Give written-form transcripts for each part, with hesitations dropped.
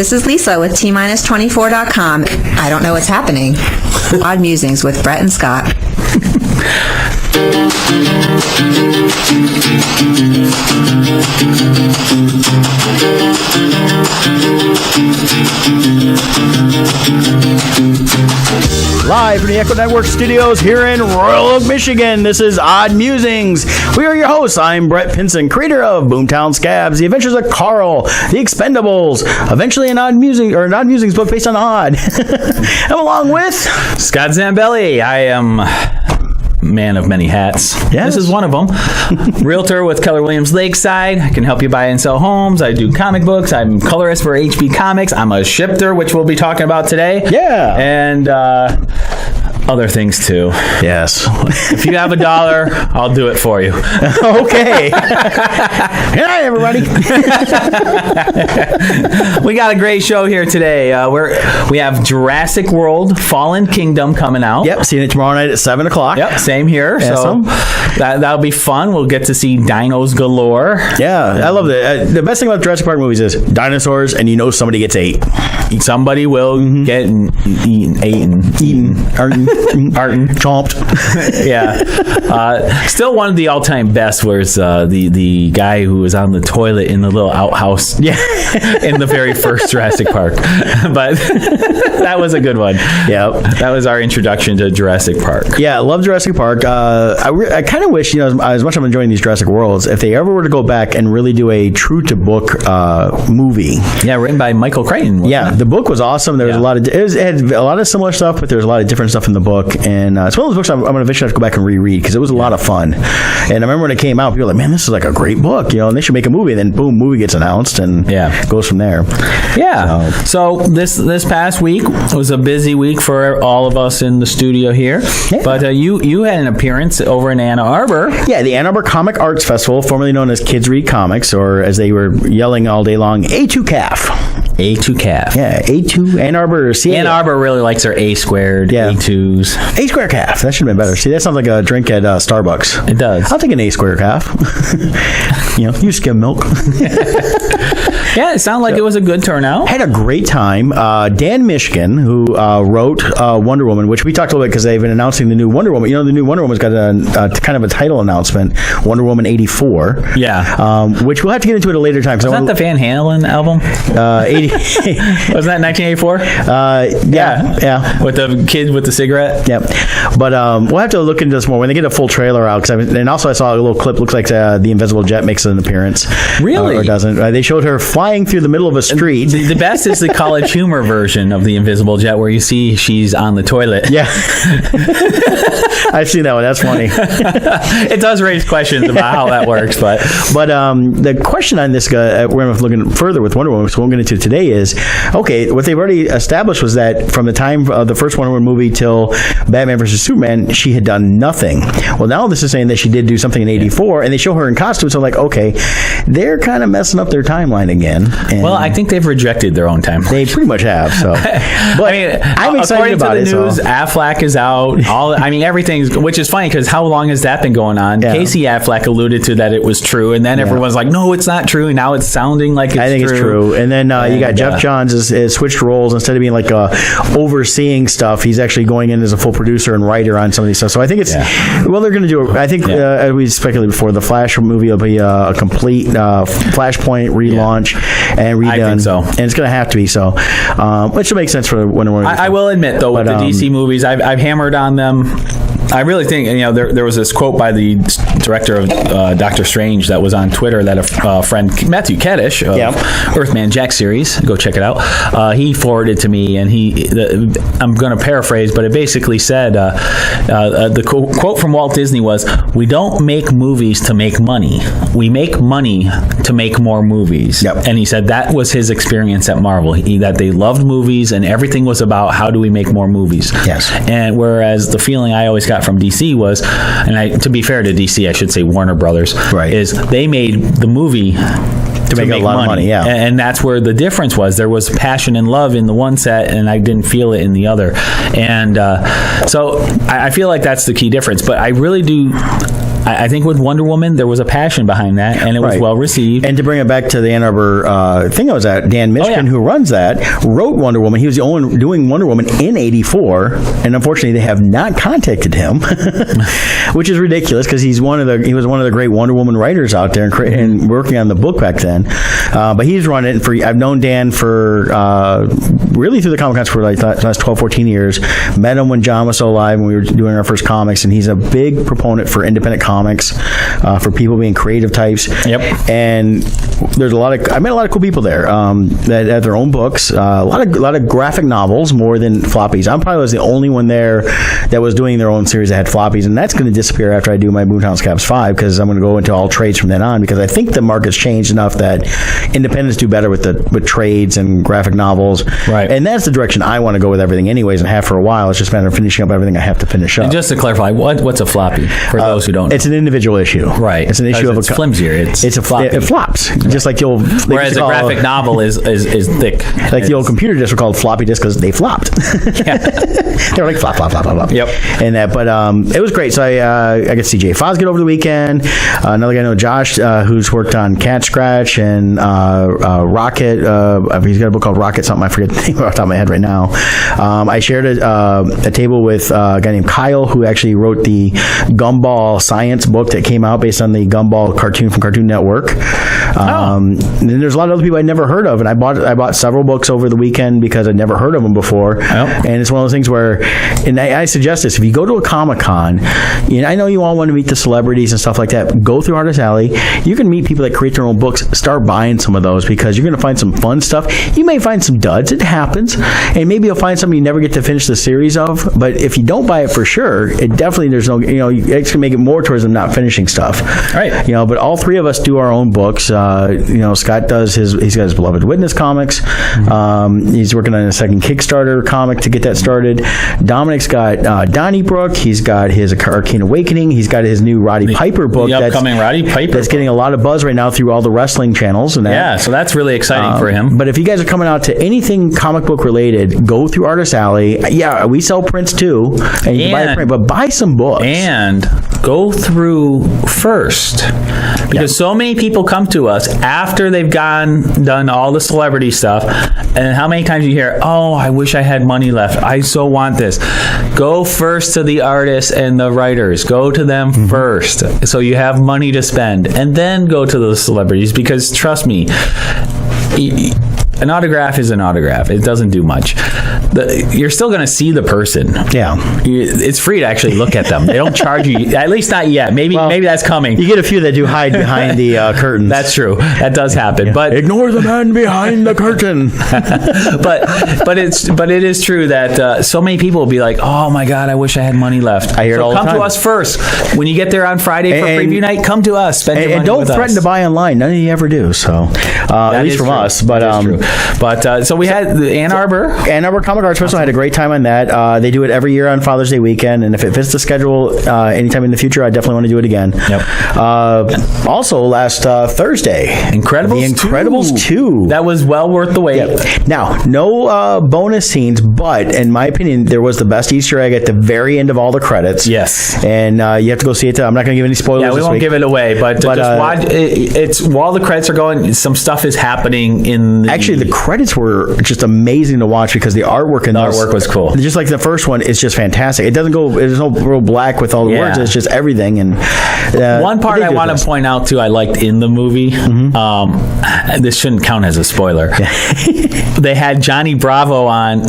This is Lisa with T-24.com. I don't know what's happening. Odd Musings with Brett and Scott. Live from the Echo Network studios here in Royal Oak, Michigan, this is Odd Musings. We are your hosts. I'm Brett Pinson, creator of Boomtown Scabs, The Adventures of Carl, The Expendables, eventually an Odd Musings book based on Odd. I'm along with Scott Zambelli. I am man of many hats. Yes. This is one of them. Realtor with Keller Williams Lakeside. I can help you buy and sell homes. I do comic books. I'm colorist for HB Comics. I'm a shifter, which we'll be talking about today. Yeah. And other things too. Yes. If you have $1, I'll do it for you. Okay. Hi, everybody. We got a great show here today. We have Jurassic World Fallen Kingdom coming out. Yep, seeing it tomorrow night at 7 o'clock. Yep, same here. Awesome. So that'll be fun. We'll get to see dinos galore. Yeah, I love it. The best thing about Jurassic Park movies is dinosaurs, and you know somebody gets ate. Somebody will get eaten. Arten, chomped. Yeah. Still one of the all-time best was the guy who was on the toilet in the little outhouse. Yeah. In the very first Jurassic Park. But that was a good one. Yeah. That was our introduction to Jurassic Park. Yeah, I love Jurassic Park. I kind of wish, as much as I'm enjoying these Jurassic Worlds, if they ever were to go back and really do a true-to-book movie. Yeah, written by Michael Crichton. Yeah, the book was awesome. There was a lot of it had a lot of similar stuff, but there was a lot of different stuff in the book. And it's one of those books I'm going to eventually have to go back and reread because it was a lot of fun. And I remember when it came out, people were like, "Man, this is like a great book," and they should make a movie. And then boom, movie gets announced and goes from there. Yeah. So this past week was a busy week for all of us in the studio here. Yeah. But you had an appearance over in Ann Arbor. Yeah, the Ann Arbor Comic Arts Festival, formerly known as Kids Read Comics, or as they were yelling all day long, A2CAF. A2CAF. Yeah, A2 Ann Arbor. Ann Arbor really likes their A squared, yeah. A2s. A square calf. That should have been better. See, that sounds like a drink at Starbucks. It does. I'll take an A square calf. You skim milk. Yeah, it sounded like it was a good turnout. Had a great time. Dan Mishkin, who wrote Wonder Woman, which we talked a little bit because they've been announcing the new Wonder Woman. The new Wonder Woman's got a kind of a title announcement, Wonder Woman 84. Yeah. Which we'll have to get into at a later time. Was that the Van Halen album? 80. Was that 1984? Yeah. With the kid with the cigarette? Yeah. But we'll have to look into this more when they get a full trailer out. And also I saw a little clip. Looks like the Invisible Jet makes an appearance. Really? Or doesn't. They showed her flying through the middle of a street. The best is the College Humor version of the Invisible Jet where you see she's on the toilet. Yeah. I've seen that one. That's funny. It does raise questions about how that works. But the question on this guy, we're going to look further with Wonder Woman, so what we're going to do today is, okay, what they've already established was that from the time of the first Wonder Woman movie till Batman vs. Superman, she had done nothing. Well, now this is saying that she did do something in 84, and they show her in costume, so I'm like, okay, they're kind of messing up their timeline again. Well, I think they've rejected their own timeline. They pretty much have, so. But I'm excited about it. According to the news, Affleck is out. Everything's, which is funny because how long has that been going on? Yeah. Casey Affleck alluded to that it was true, and then everyone's like, no, it's not true, and now it's sounding like it's true. I think it's true. And then you got Jeff Johns is switched roles. Instead of being like overseeing stuff, he's actually going in as a full producer and writer on some of these stuff. So I think it's, well, they're going to do, I think, as we speculated before, the Flash movie will be a complete Flashpoint relaunch and redone. I think so. And it's going to have to be so. Which should make sense for Wonder Woman. I will admit, though, with the DC movies, I've hammered on them. I really think, there was this quote by the director of Doctor Strange that was on Twitter that a friend, Matthew Kaddish of Earthman Jack series, go check it out, he forwarded to me, and I'm going to paraphrase, but it basically said, the quote from Walt Disney was, "We don't make movies to make money. We make money to make more movies." Yep. And he said that was his experience at Marvel, that they loved movies, and everything was about how do we make more movies. Yes. And whereas the feeling I always got from DC was, and to be fair to DC, I should say Warner Brothers, right, is they made the movie to make a lot of money. Yeah, and that's where the difference was. There was passion and love in the one set, and I didn't feel it in the other. And so I feel like that's the key difference. But I really do. I think with Wonder Woman, there was a passion behind that, and it was well received. And to bring it back to the Ann Arbor thing I was at, Dan Mishkin, who runs that, wrote Wonder Woman. He was the only one doing Wonder Woman in '84, and unfortunately, they have not contacted him, which is ridiculous because he was one of the great Wonder Woman writers out there and working on the book back then. But he's run it for. I've known Dan for really through the Comic Cons for like the last 12, 14 years. Met him when John was still alive when we were doing our first comics, and he's a big proponent for independent comics, for people being creative types. Yep. And there's I met a lot of cool people there that have their own books, a lot of graphic novels more than floppies. I probably was the only one there that was doing their own series that had floppies, and that's going to disappear after I do my Boomtown Caps 5 because I'm going to go into all trades from then on because I think the market's changed enough that independents do better with trades and graphic novels. Right. And that's the direction I want to go with everything anyways, and have for a while. It's just a matter of finishing up everything I have to finish up. And just to clarify, what's a floppy for those who don't know? It's an individual issue. Right. It's an issue of it's flimsier. It's a floppy. It flops. Just like the old... Whereas a graphic novel is thick. Like the old computer discs were called floppy disks because they flopped. Yeah. They were like flop, flop, flop, flop, flop. Yep. And that, but it was great. So I got to see Jay Fosgate over the weekend. Another guy I know, Josh, who's worked on Cat Scratch and Rocket. He's got a book called Rocket something. I forget the name off the top of my head right now. I shared a table with a guy named Kyle who actually wrote the Gumball science book that came out based on the Gumball cartoon from Cartoon Network. And then there's a lot of other people I'd never heard of, and I bought several books over the weekend because I'd never heard of them before. And it's one of those things where, and I suggest this, if you go to a Comic-Con, I know you all want to meet the celebrities and stuff like that, go through Artist Alley. You can meet people that create their own books. Start buying some of those because you're going to find some fun stuff. You may find some duds. It happens. And maybe you'll find something you never get to finish the series of. But if you don't buy it for sure, it definitely, there's no, it's going to make it more towards them not finishing stuff. Right. But all three of us do our own books. Scott does he's got his Beloved Witness comics. He's working on a second Kickstarter comic to get that started. Dominic's got Donnybrook. He's got his Arcane Awakening. He's got his new Roddy Piper book. The upcoming Roddy Piper that's getting a lot of buzz right now through all the wrestling channels. And that. Yeah, so that's really exciting for him. But if you guys are coming out to anything comic book related, go through Artist Alley. Yeah, we sell prints too, and you can buy a print, but buy some books. And go through first, because so many people come to us after they've done all the celebrity stuff, and how many times you hear, "Oh, I wish I had money left. I so want this." Go first to the artists and the writers. Go to them first, so you have money to spend, and then go to the celebrities. Because trust me, an autograph is an autograph. It doesn't do much. You're still going to see the person. Yeah. It's free to actually look at them. They don't charge you, at least not yet. Maybe that's coming. You get a few that do hide behind the curtains. That's true. That does happen. Yeah. But ignore the man behind the curtain. but it is true that so many people will be like, "Oh my God, I wish I had money left." I hear it all the time. Come to us first. When you get there on Friday for preview night, come to us. Spend your money and don't with threaten us. to buy online. None of you ever do. So at least from true. us. But But so we had the Ann Arbor Comic Arts Festival. I had a great time on that. They do it every year on Father's Day weekend, and if it fits the schedule anytime in the future, I definitely want to do it again. Yep. Also, last Thursday, The Incredibles 2. That was well worth the wait. Yep. Now, no bonus scenes, but in my opinion, there was the best Easter egg at the very end of all the credits. Yes. And you have to go see it. I'm not going to give any spoilers. Yeah, we won't give it away, but just watch. It's while the credits are going, some stuff is happening in the... Actually, the credits were just amazing to watch because the artwork in those... artwork was cool. Just like the first one, it's just fantastic. It doesn't go... There's no real black with all the words. It's just everything. And one part I want to point out, too, I liked in the movie. This shouldn't count as a spoiler. They had Johnny Bravo on...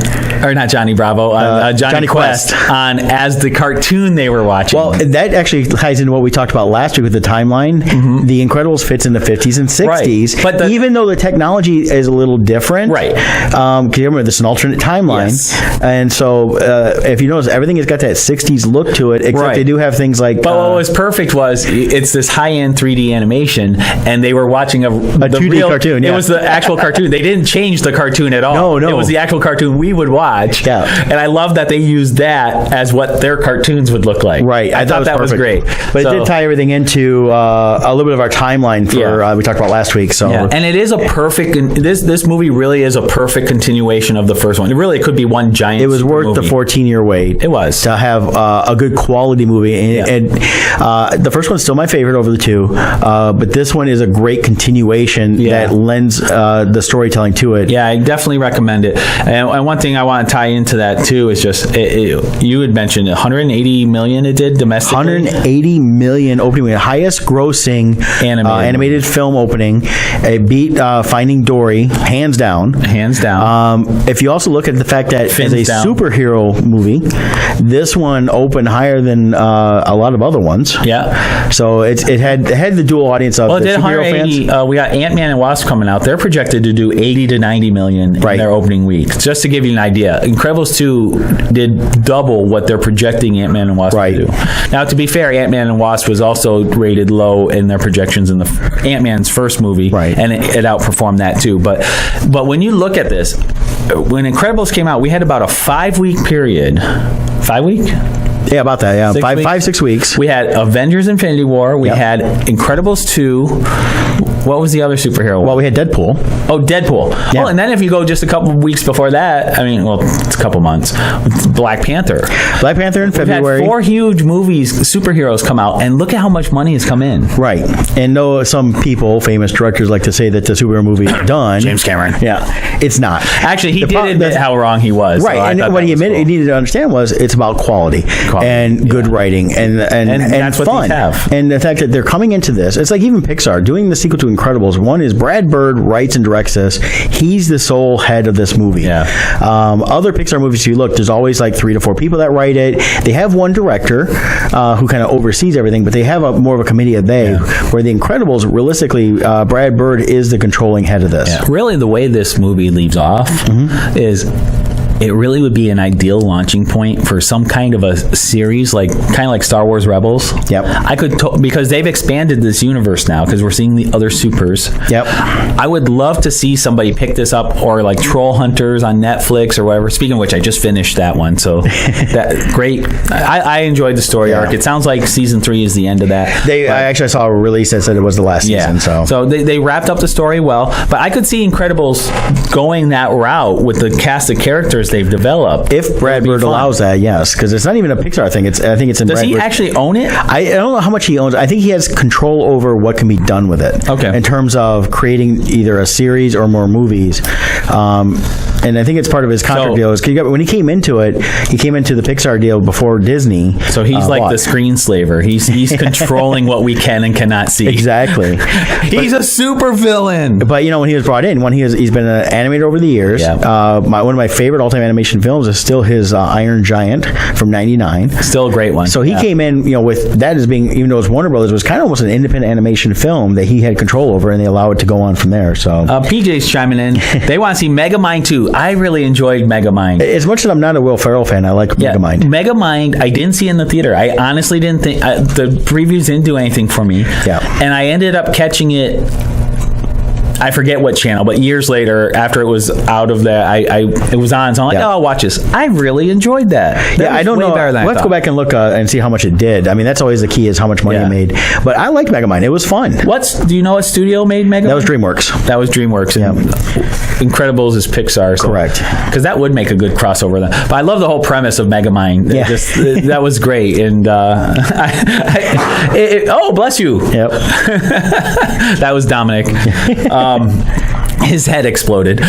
Or not Johnny Bravo. Johnny Quest on as the cartoon they were watching. Well, that actually ties into what we talked about last week with the timeline. The Incredibles fits in the 50s and 60s. Right. But even though the technology is a little different. Right. Because you remember, this is an alternate timeline. Yes. And so if you notice, everything has got that 60s look to it, except they do have things like... But what was perfect was it's this high-end 3D animation, and they were watching a 2D cartoon. It was the actual cartoon. They didn't change the cartoon at all. No. It was the actual cartoon we would watch. Yeah. And I love that they used that as what their cartoons would look like. Right. I thought that was great. But it did tie everything into a little bit of our timeline for we talked about last week. So and it is a perfect. This movie really is a perfect continuation of the first one. It really could be one giant. It was worth movie. the 14-year wait. It was to have a good quality movie, and the first one's still my favorite over the two. But this one is a great continuation that lends the storytelling to it. Yeah, I definitely recommend it. And one thing I want to tie into that too is just you had mentioned 180 million it did domestically. 180 million opening weekend, highest grossing animated film opening. It beat Finding Dory hands down. If you also look at the fact that as a superhero movie, this one opened higher than a lot of other ones. Yeah. So it had the dual audience of the superhero fans. We got Ant-Man and Wasp coming out. They're projected to do 80 to 90 million in their opening week. Just to give you an idea, Incredibles 2 did double what they're projecting Ant-Man and Wasp to do. Now, to be fair, Ant-Man and Wasp was also rated low in their projections in the Ant-Man's first movie, and it outperformed that too. But when you look at this, when Incredibles came out, we had about a 5-week period. 5 week? Yeah, about that. Yeah, 6 weeks. We had Avengers: Infinity War. We had Incredibles 2. What was the other superhero one? Well, we had Deadpool. Oh, Deadpool. Yeah. Well, and then if you go just a couple of weeks before that, I mean, well, it's a couple months. Black Panther. In February. We've had 4 huge movies, superheroes come out, and look at how much money has come in. Right. And though some people, famous directors, like to say that the superhero movie is done. James Cameron. Yeah, it's not. Actually, he did admit how wrong he was. Right. So and what he admitted, he needed to understand was it's about quality. And good writing and that's fun. What these have. And the fact that they're coming into this, it's like even Pixar doing the sequel to Incredibles. One is Brad Bird writes and directs this. He's the sole head of this movie. Yeah. Other Pixar movies, if you look, there's always like 3 to 4 people that write it. They have one director who kind of oversees everything, but they have more of a committee of where the Incredibles, realistically, Brad Bird is the controlling head of this. Yeah. Really, the way this movie leaves off is it really would be an ideal launching point for some kind of a series, kind of like Star Wars Rebels. Yep. I could because they've expanded this universe now because we're seeing the other supers. Yep. I would love to see somebody pick this up, or like Troll Hunters on Netflix or whatever. Speaking of which, I just finished that one, so that great. I enjoyed the story arc. It sounds like season 3 is the end of that. I saw a release that said it was the last season. So they wrapped up the story well, but I could see Incredibles going that route with the cast of characters they've developed. If Brad Bird allows that, yes, because it's not even a Pixar thing. I think it's in. Does he actually own it? I don't know how much he owns. I think he has control over what can be done with it. Okay. In terms of creating either a series or more movies. And I think it's part of his contract deal. When he came into it, he came into the Pixar deal before Disney. So he's like the screen slaver. He's controlling what we can and cannot see. Exactly. He's a super villain. But when he was brought in, he's been an animator over the years. Yeah. One of my favorite all-time animation films is still his Iron Giant from '99. Still a great one. So he came in, with that as being, even though it was Warner Brothers, was kind of almost an independent animation film that he had control over, and they allow it to go on from there. So PJ's chiming in. They want to see Megamind 2. I really enjoyed Megamind. As much as I'm not a Will Ferrell fan, I like Megamind. Megamind, I didn't see in the theater. I honestly didn't think the previews didn't do anything for me. Yeah. And I ended up catching it. I forget what channel, but years later, after it was out of that, it was on. So I'm like, I'll watch this. I really enjoyed that. I don't know. We'll have to go back and look and see how much it did. I mean, that's always the key, is how much money it made. But I liked Megamind. It was fun. Do you know what studio made Megamind? That was DreamWorks. That was DreamWorks. And Incredibles is Pixar. So, correct. Because that would make a good crossover then. But I love the whole premise of Megamind. Yeah. That was great. And oh, bless you. Yep. That was Dominic. His head exploded.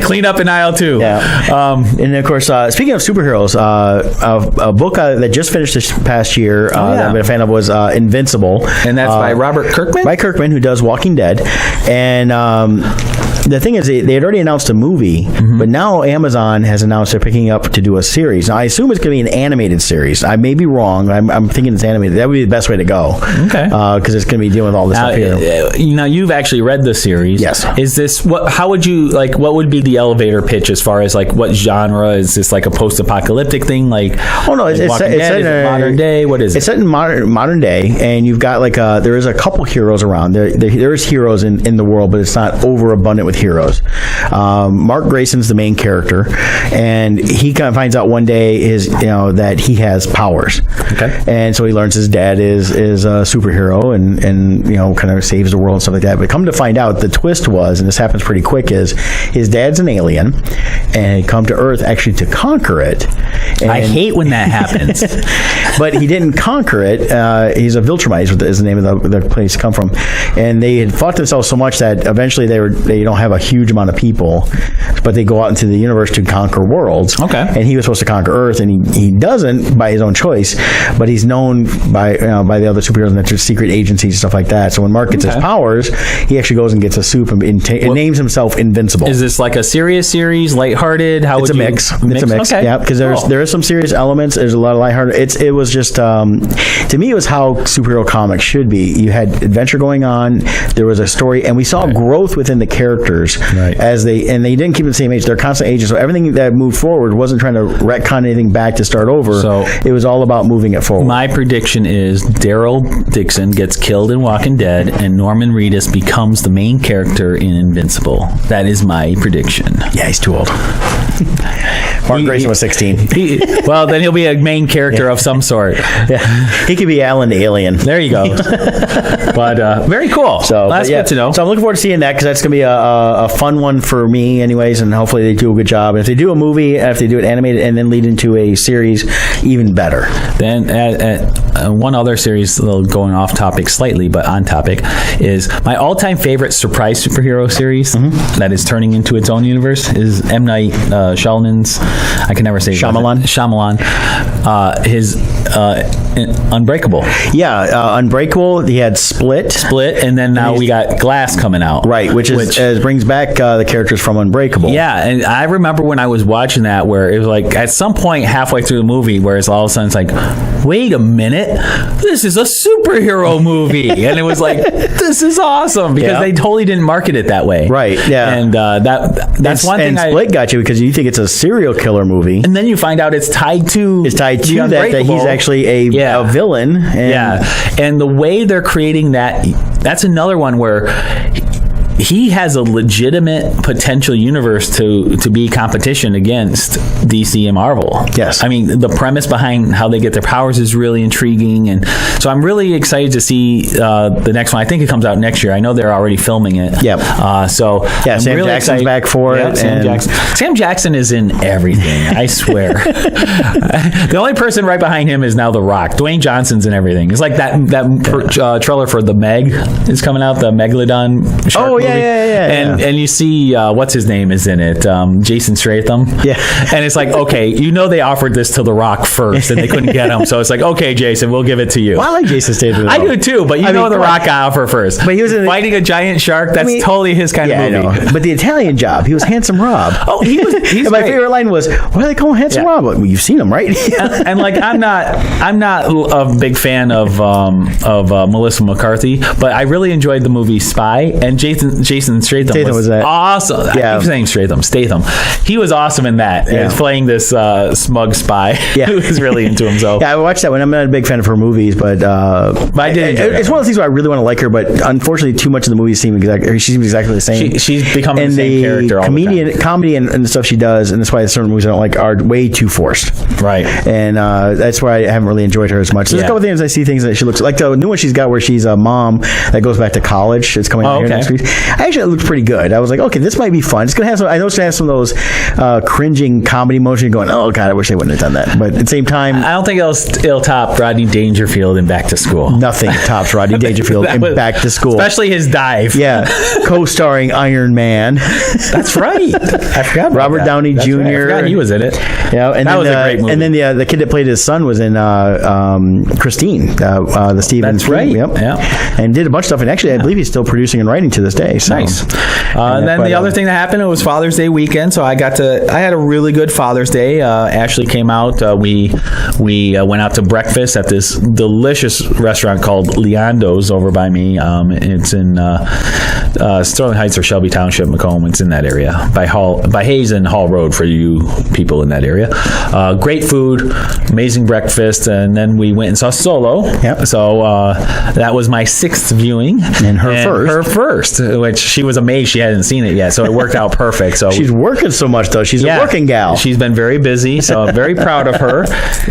Clean up in aisle 2. Yeah. And of course, speaking of superheroes, a book that just finished this past year that I've been a fan of was Invincible. And that's by Robert Kirkman? By Kirkman, who does Walking Dead. And the thing is, they had already announced a movie, but now Amazon has announced they're picking up to do a series. Now, I assume it's going to be an animated series. I may be wrong. I'm thinking it's animated. That would be the best way to go. Okay. Because it's going to be dealing with all this stuff here. You've actually read the series. Yes. Is this how would you what would be the elevator pitch as far as what genre? Is this like a post-apocalyptic thing? It's set in modern day. What is it? It's set in modern day, and you've got there is a couple heroes around. There is heroes in the world, but it's not overabundant with heroes. Mark Grayson's the main character, and he kind of finds out one day that he has powers. Okay. And so he learns his dad is a superhero and kind of saves the world and stuff like that. But come to find out, the twist was, and this happens pretty quick, is his dad's an alien and he come to Earth actually to conquer it. And I hate when that happens. But he didn't conquer it. He's a Viltrumite is the name of the place to come from. And they had fought themselves so much that eventually they don't have a huge amount of people, but they go out into the universe to conquer worlds. Okay. And he was supposed to conquer Earth, and he doesn't by his own choice, but he's known by the other superheroes and their secret agencies and stuff like that. So when Mark gets his powers, he actually goes and gets a soup and names himself Invincible. Is this like a serious series, lighthearted? It's a mix. It's a mix. Okay. Yeah, because there is some serious elements. There's a lot of lighthearted. It was just to me, it was how superhero comics should be. You had adventure going on. There was a story, and we saw growth within the characters as they didn't keep the same age. They're constant ages, so everything that moved forward wasn't trying to retcon anything back to start over. So it was all about moving it forward. My prediction is Daryl Dixon gets killed in Walking Dead, and Norman Reedus becomes the main character in Invincible. That is my prediction. Yeah, he's too old. Mark Grayson was 16. Then he'll be a main character of some sort. Yeah, he could be Alan the Alien. There you go. But very cool. So that's good to know. So I'm looking forward to seeing that, because that's going to be a fun one for me, anyways. And hopefully they do a good job. And if they do a movie, if they do it animated, and then lead into a series, even better. Then one other series, going off topic slightly, but on topic, is my all-time favorite surprise superhero series that is turning into its own universe is M. Night Shyamalan's. I can never say Shyamalan. His Unbreakable. Yeah, Unbreakable. He had Split, and then now we got Glass coming out. Right, which brings back the characters from Unbreakable. Yeah, and I remember when I was watching that, where it was like at some point halfway through the movie, where it's all of a sudden it's like, wait a minute, this is a superhero movie, and it was like, this is awesome, because they totally didn't market it that way. Right. Yeah. And that's one thing. And Split got you because you think it's a serial killer movie, and then you find out it's tied to that he's actually a villain. And the way they're creating that's another one where he has a legitimate potential universe to be competition against DC and Marvel. Yes. I mean, the premise behind how they get their powers is really intriguing. And so I'm really excited to see the next one. I think it comes out next year. I know they're already filming it. Yep. Sam really Jackson's back for it. Sam Jackson is in everything, I swear. The only person right behind him is now The Rock. Dwayne Johnson's in everything. It's like that trailer for The Meg is coming out, the Megalodon shark movie. Yeah. And you see, what's his name is in it? Jason Statham. Yeah. And it's like, okay, they offered this to The Rock first, and they couldn't get him. So it's like, okay, Jason, we'll give it to you. Well, I like Jason Statham. I do too, but The Rock got offered first. But he was fighting a giant shark. That's totally his kind of movie. I know. But the Italian Job, he was Handsome Rob. Oh, he's my favorite line was, "Why do they call him Handsome Rob?" Well, you've seen him, right? and I'm not a big fan of Melissa McCarthy, but I really enjoyed the movie Spy, and Jason Statham was awesome. Yeah. I keep saying Statham. He was awesome in that. Yeah. He was playing this smug spy who was really into himself. Yeah, I watched that one. I'm not a big fan of her movies, but I did. It's one of those things where I really want to like her, but unfortunately, too much of the movies seem exactly the same. She's becoming the same character all the time. Comedy and the stuff she does, and that's why certain movies I don't like are way too forced. Right. And that's why I haven't really enjoyed her as much. There's a couple of things I see things that she looks like. The new one she's got where she's a mom that goes back to college. It's coming out here next week. Actually, it looks pretty good. I was like, okay, this might be fun. It's gonna have some. I know it's gonna have some of those cringing comedy motion. Going, oh god, I wish they wouldn't have done that. But at the same time, I don't think it'll top Rodney Dangerfield in Back to School. Nothing tops Rodney Dangerfield in Back to School, especially his dive. Yeah, co-starring Iron Man. That's right. I forgot about Robert Downey Jr. Right. I forgot he was in it. Yeah, and that was a great movie. And then the kid that played his son was in Christine, the Stephen. That's right. Yep. Yeah, and did a bunch of stuff. And actually, I believe he's still producing and writing to this day. nice. And then the other thing that happened, it was Father's Day weekend, so I had a really good Father's Day. Ashley came out. We went out to breakfast at this delicious restaurant called Leondo's over by me. It's in Sterling Heights or Shelby Township, Macomb. It's in that area by Hayes and Hall Road for you people in that area. Great food, amazing breakfast, and then we went and saw Solo. Yep. So that was my 6th viewing, and her first, which she was amazed she hadn't seen it yet. So it worked out perfect. So she's working so much though. She's a working gal. She's been very busy, so I'm very proud of her.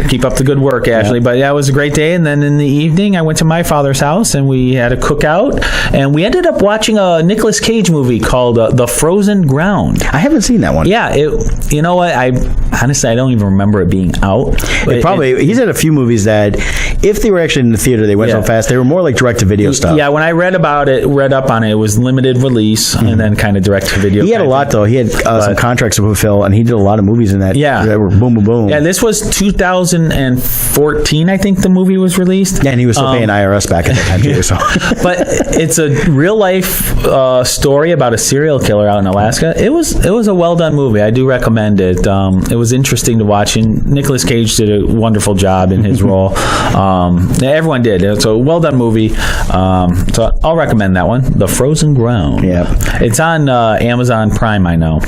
Keep up the good work, Ashley. But yeah, it was a great day. And then in the evening, I went to my father's house and we had a cookout, and we ended up watching a Nicolas Cage movie called The Frozen Ground. I haven't seen that one. Yeah, you know what? I don't even remember it being out. He's had a few movies that, if they were actually in the theater, they went so fast. They were more like direct-to-video stuff. Yeah, when I read up on it, it was limited release and then kind of direct-to-video. He had a lot, though. He had some contracts to fulfill, and he did a lot of movies in that. Yeah. That were boom, boom, boom. Yeah, this was 2014, I think the movie was released. Yeah, and he was still paying IRS back at that time, too. So. But it's a real-life story about a serial killer out in Alaska. It was a well-done movie. I do recommend it. It was interesting to watch, and Nicolas Cage did a wonderful job in his role. Everyone did. It's a well-done movie. So I'll recommend that one, The Frozen Ground. Yeah. It's on Amazon Prime, I know.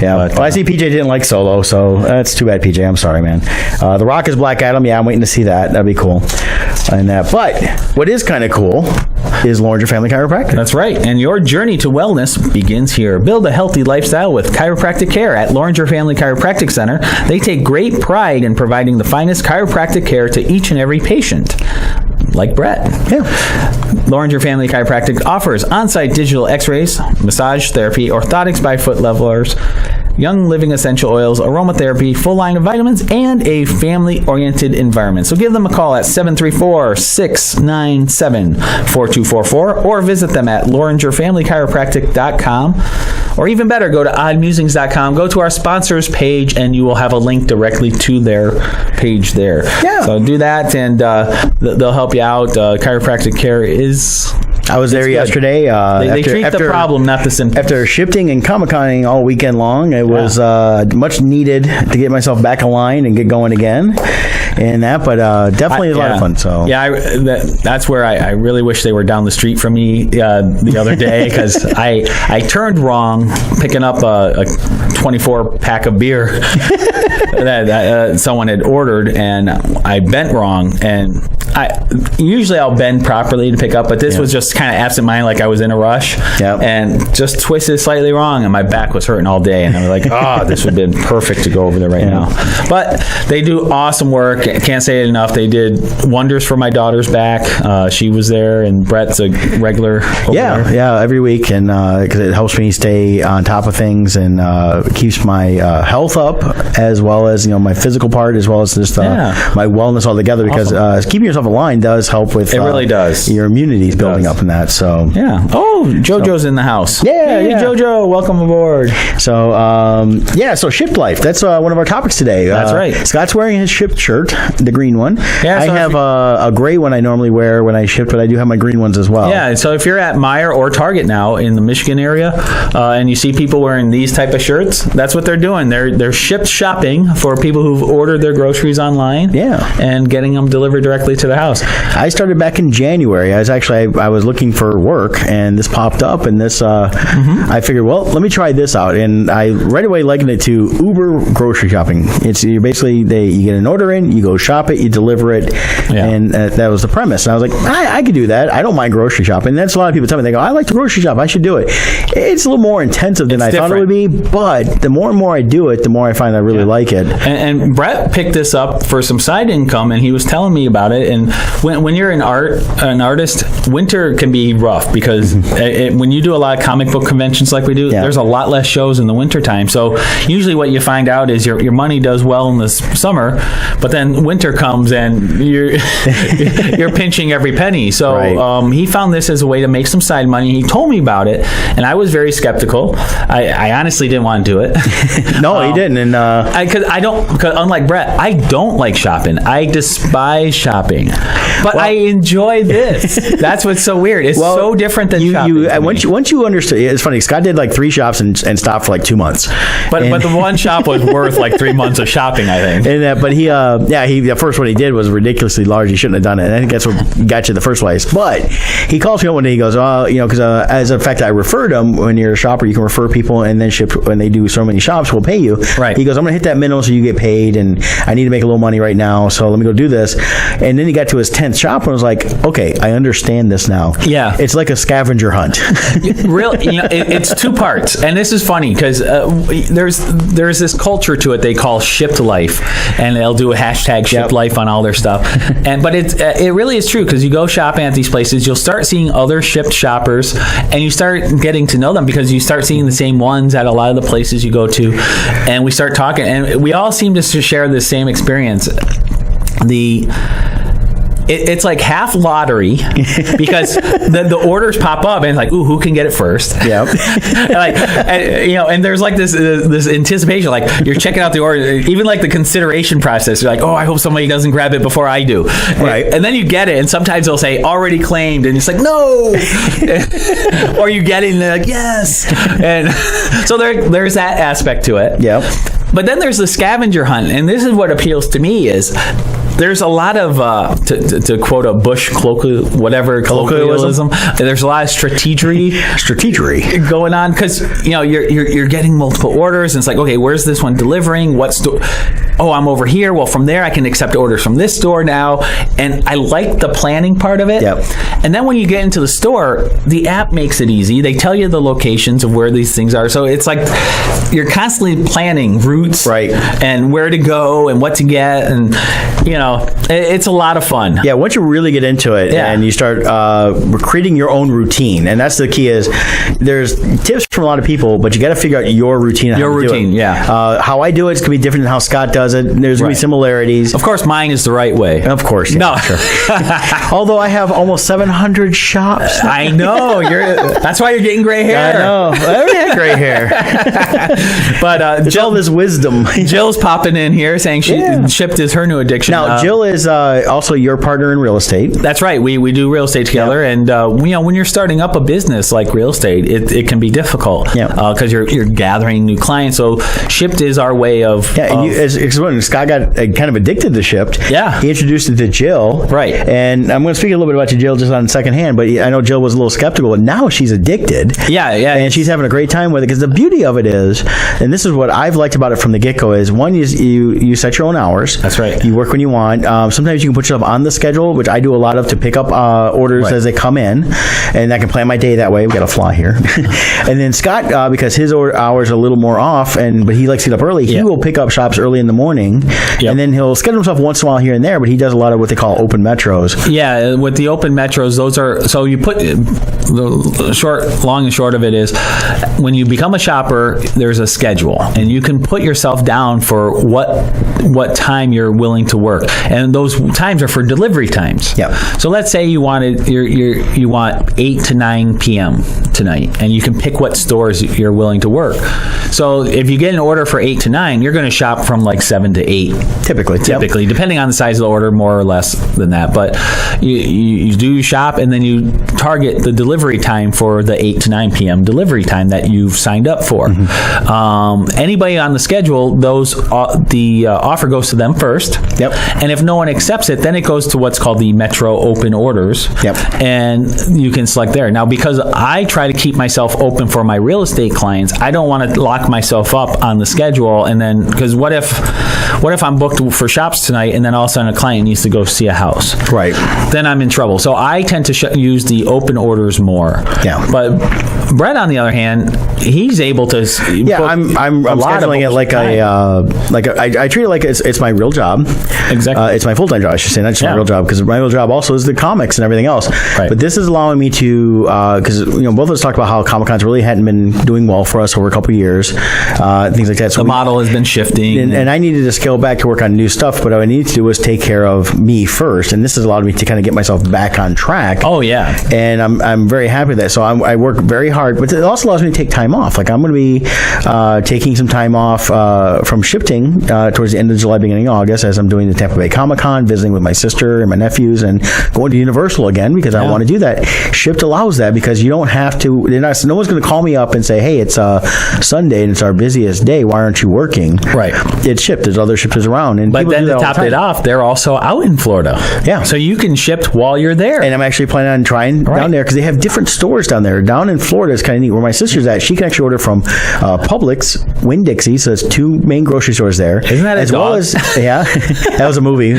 Yeah, I see PJ didn't like Solo, so that's too bad, PJ. I'm sorry, man. The Rock is Black Adam. Yeah, I'm waiting to see that. That'd be cool. But what is kind of cool is Loringer Family Chiropractic. That's right. And your journey to wellness begins here. Build a healthy lifestyle with chiropractic care at Loringer Family Chiropractic Center. They take great pride in providing the finest chiropractic care to each and every patient. Like Brett. Yeah. Loringer Family Chiropractic offers on-site digital x-rays, massage therapy, orthotics by foot levelers, Young Living essential oils, aromatherapy, full line of vitamins, and a family-oriented environment. So give them a call at 734-697-4244 or visit them at LoringerFamilyChiropractic.com. Or even better, go to oddmusings.com, go to our sponsors page, and you will have a link directly to their page there. Yeah. So do that, and they'll help you out. Chiropractic care is... I was there yesterday. They treat the problem, not the symptom. After shifting and Comic-Conning all weekend long, it was much needed to get myself back aligned and get going again. And but definitely a lot of fun. So that's where I really wish they were down the street from me the other day, because I turned wrong picking up a 24 pack of beer that someone had ordered, and I bent wrong, and usually I'll bend properly to pick up, but this was just kind of absent-minded, like I was in a rush, and just twisted slightly wrong, and my back was hurting all day, and I was like, this would have been perfect to go over there right now. But they do awesome work. Can't say it enough. They did wonders for my daughter's back. She was there, and Brett's a regular over there. Yeah, every week, and because it helps me stay on top of things, and keeps my health up, as well as my physical part, as well as just my wellness all together, because keeping yourself aligned does help with it really does. Your immunity is building up in that. So JoJo's in the house. Hey, JoJo, welcome aboard. So so Shipped Life, that's one of our topics today. That's right. Scott's wearing his Shipped shirt, the green one. Yeah, I have a gray one I normally wear when I ship, but I do have my green ones as well. Yeah, so if you're at Meijer or Target now in the Michigan area, and you see people wearing these type of shirts, that's what they're doing. They're shipped shopping for people who've ordered their groceries online. Yeah. And getting them delivered directly to the house. I started back in January. I was looking for work, and this popped up, and this I figured, well, let me try this out, and I right away likened it to Uber grocery shopping. It's you get an order in, you go shop it, you deliver it, and that was the premise. And I was like, I could do that. I don't mind grocery shopping. And that's a lot of people tell me, they go, I like to grocery shop, I should do it. It's a little more intensive than I thought it would be, but the more and more I do it, the more I find I really like it. And Brett picked this up for some side income, and he was telling me about it. And when you're an artist, winter can be rough, because when you do a lot of comic book conventions like we do, there's a lot less shows in the wintertime. So usually what you find out is your money does well in the summer, but then winter comes and you're pinching every penny. So he found this as a way to make some side money. He told me about it, and I was very skeptical. I honestly didn't want to do it. No, he didn't. And because unlike Brett, I don't like shopping. I despise shopping. But I enjoy this. That's what's so weird. It's so different than shopping. Once you understand, it's funny. Scott did like 3 shops and stopped for like 2 months. But the one shop was worth like 3 months of shopping, I think. And but he the first one he did was ridiculously large. He shouldn't have done it. And I think that's what got you in the first place. But he calls me up one day. He goes, because as a fact, I referred him. When you're a shopper, you can refer people and then ship. When they do so many shops, we'll pay you. Right. He goes, I'm going to hit that minimum so you get paid, and I need to make a little money right now. So let me go do this. And then he got to his 10th shop and was like, okay, I understand this now. Yeah. It's like a scavenger hunt. Really, it's 2 parts, and this is funny because there's this culture to it they call shipped life, and they'll do a hashtag shipped life on all their stuff. But it really is true because you go shopping at these places, you'll start seeing other shipped shoppers, and you start getting to know them because you start seeing the same ones at a lot of the places you go to, and we start talking, and we all seem to share the same experience. It's like half lottery because the orders pop up and it's like, ooh, who can get it first? Yep. and there's like this anticipation, like you're checking out the order, even like the consideration process. You're like, oh, I hope somebody doesn't grab it before I do. Right. And then you get it, and sometimes they'll say already claimed, and it's like, no. Or you get it, and they're like, yes. And so there's that aspect to it. Yep. But then there's the scavenger hunt, and this is what appeals to me is there's a lot of to quote a Bush colloquialism. There's a lot of strategery going on because you're getting multiple orders, and it's like, okay, where's this one delivering? What store? Oh, I'm over here. Well, from there I can accept orders from this store now, and I like the planning part of it. Yep. And then when you get into the store, the app makes it easy. They tell you the locations of where these things are, so it's like you're constantly planning routes, right, and where to go and what to get, and it's a lot of fun. Yeah, once you really get into it and you start creating your own routine, and that's the key. Is there's tips from a lot of people, but you got to figure out your routine. How I do it's gonna be different than how Scott does it. There's gonna be similarities. Of course, mine is the right way. Of course, no. Sure. Although I have almost 700 shops. I know that's why you're getting gray hair. I know. I already had gray hair. But Jill, this wisdom. Jill's popping in here saying shipped is her new addiction. Now, Jill is also your partner in real estate. That's right. We do real estate together, and when you're starting up a business like real estate, it can be difficult because you're gathering new clients. So Shipped is our way of when Scott got kind of addicted to Shipped, he introduced it to Jill, right? And I'm going to speak a little bit about you, Jill, just on second hand. But I know Jill was a little skeptical, but now she's addicted. And she's having a great time with it because the beauty of it is, and this is what I've liked about it from the get-go, is one, you set your own hours. That's right. You work when you want. Sometimes you can put yourself on the schedule, which I do a lot of, to pick up orders as they come in, and I can plan my day that way. We got a flaw here. And then Scott, because his hours are a little more off, but he likes to get up early, he will pick up shops early in the morning, and then he'll schedule himself once in a while here and there, but he does a lot of what they call open metros. Yeah, with the open metros, those are, so you put, the long and short of it is, when you become a shopper, there's a schedule, and you can put yourself down for what time you're willing to work, and those times are for delivery times. Yeah. So let's say you want 8 to 9 p.m. tonight, and you can pick what stores you're willing to work. So if you get an order for 8 to 9, you're going to shop from like 7 to 8. Typically, depending on the size of the order, more or less than that. But you do shop, and then you target the delivery time for the 8 to 9 p.m. delivery time that you've signed up for. Mm-hmm. Anybody on the schedule, the offer goes to them first. Yep. And if no one accepts it, then it goes to what's called the Metro Open Orders. Yep. And you can select there. Now, because I try to keep myself open for my real estate clients, I don't want to lock myself up on the schedule, and then, because what if I'm booked for shops tonight, and then all of a sudden a client needs to go see a house? Right. Then I'm in trouble. So I tend to use the open orders more. Yeah. But Brett, on the other hand, he's able to. I'm scheduling it I treat it like it's my real job. Exactly. It's my full-time job, I should say, not just my real job, because my real job also is the comics and everything else. Right. But this is allowing me to, because both of us talked about how Comic-Cons really hadn't been doing well for us over a couple of years, things like that. So the model has been shifting, and I needed to scale back to work on new stuff. But what I needed to do was take care of me first, and this has allowed me to kind of get myself back on track. Oh yeah. And I'm very happy with that. So I work very hard hard, but it also allows me to take time off. Like I'm going to be taking some time off from shifting towards the end of July, beginning of August, as I'm doing the Tampa Bay Comic-Con, visiting with my sister and my nephews, and going to Universal again because I want to do that. Shipt allows that because you don't have to. No one's going to call me up and say, "Hey, it's Sunday and it's our busiest day. Why aren't you working?" Right. It's Shipt. There's other shippers around, and but then to top it off, they're also out in Florida. Yeah. So you can ship while you're there. And I'm actually planning on trying down there because they have different stores down there. Down in Florida is kind of neat. Where my sister's at, she can actually order from Publix, Winn-Dixie. So there's two main grocery stores there. Isn't that as well as that was a movie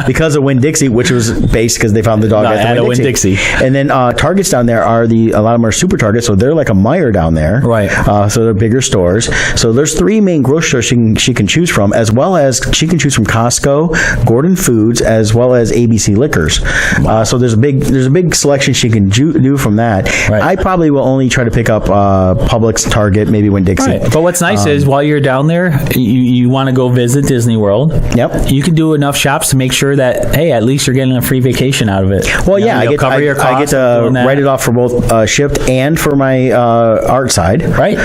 because of Winn-Dixie, which was based because they found the dog at the Winn-Dixie. And then Targets down there are a lot of them are super Targets, so they're like a Meijer down there. Right. So they're bigger stores. So there's three main grocery stores she can choose from, as well as she can choose from Costco, Gordon Foods, as well as ABC Liquors. So there's a big selection she can do from that. Right. I probably will only try to pick up Publix, Target, maybe Winn-Dixie. Right. But what's nice is while you're down there, you want to go visit Disney World. Yep. You can do enough shops to make sure that, hey, at least you're getting a free vacation out of it. Well, I get to write it off for both Shipt and for my art side. Right.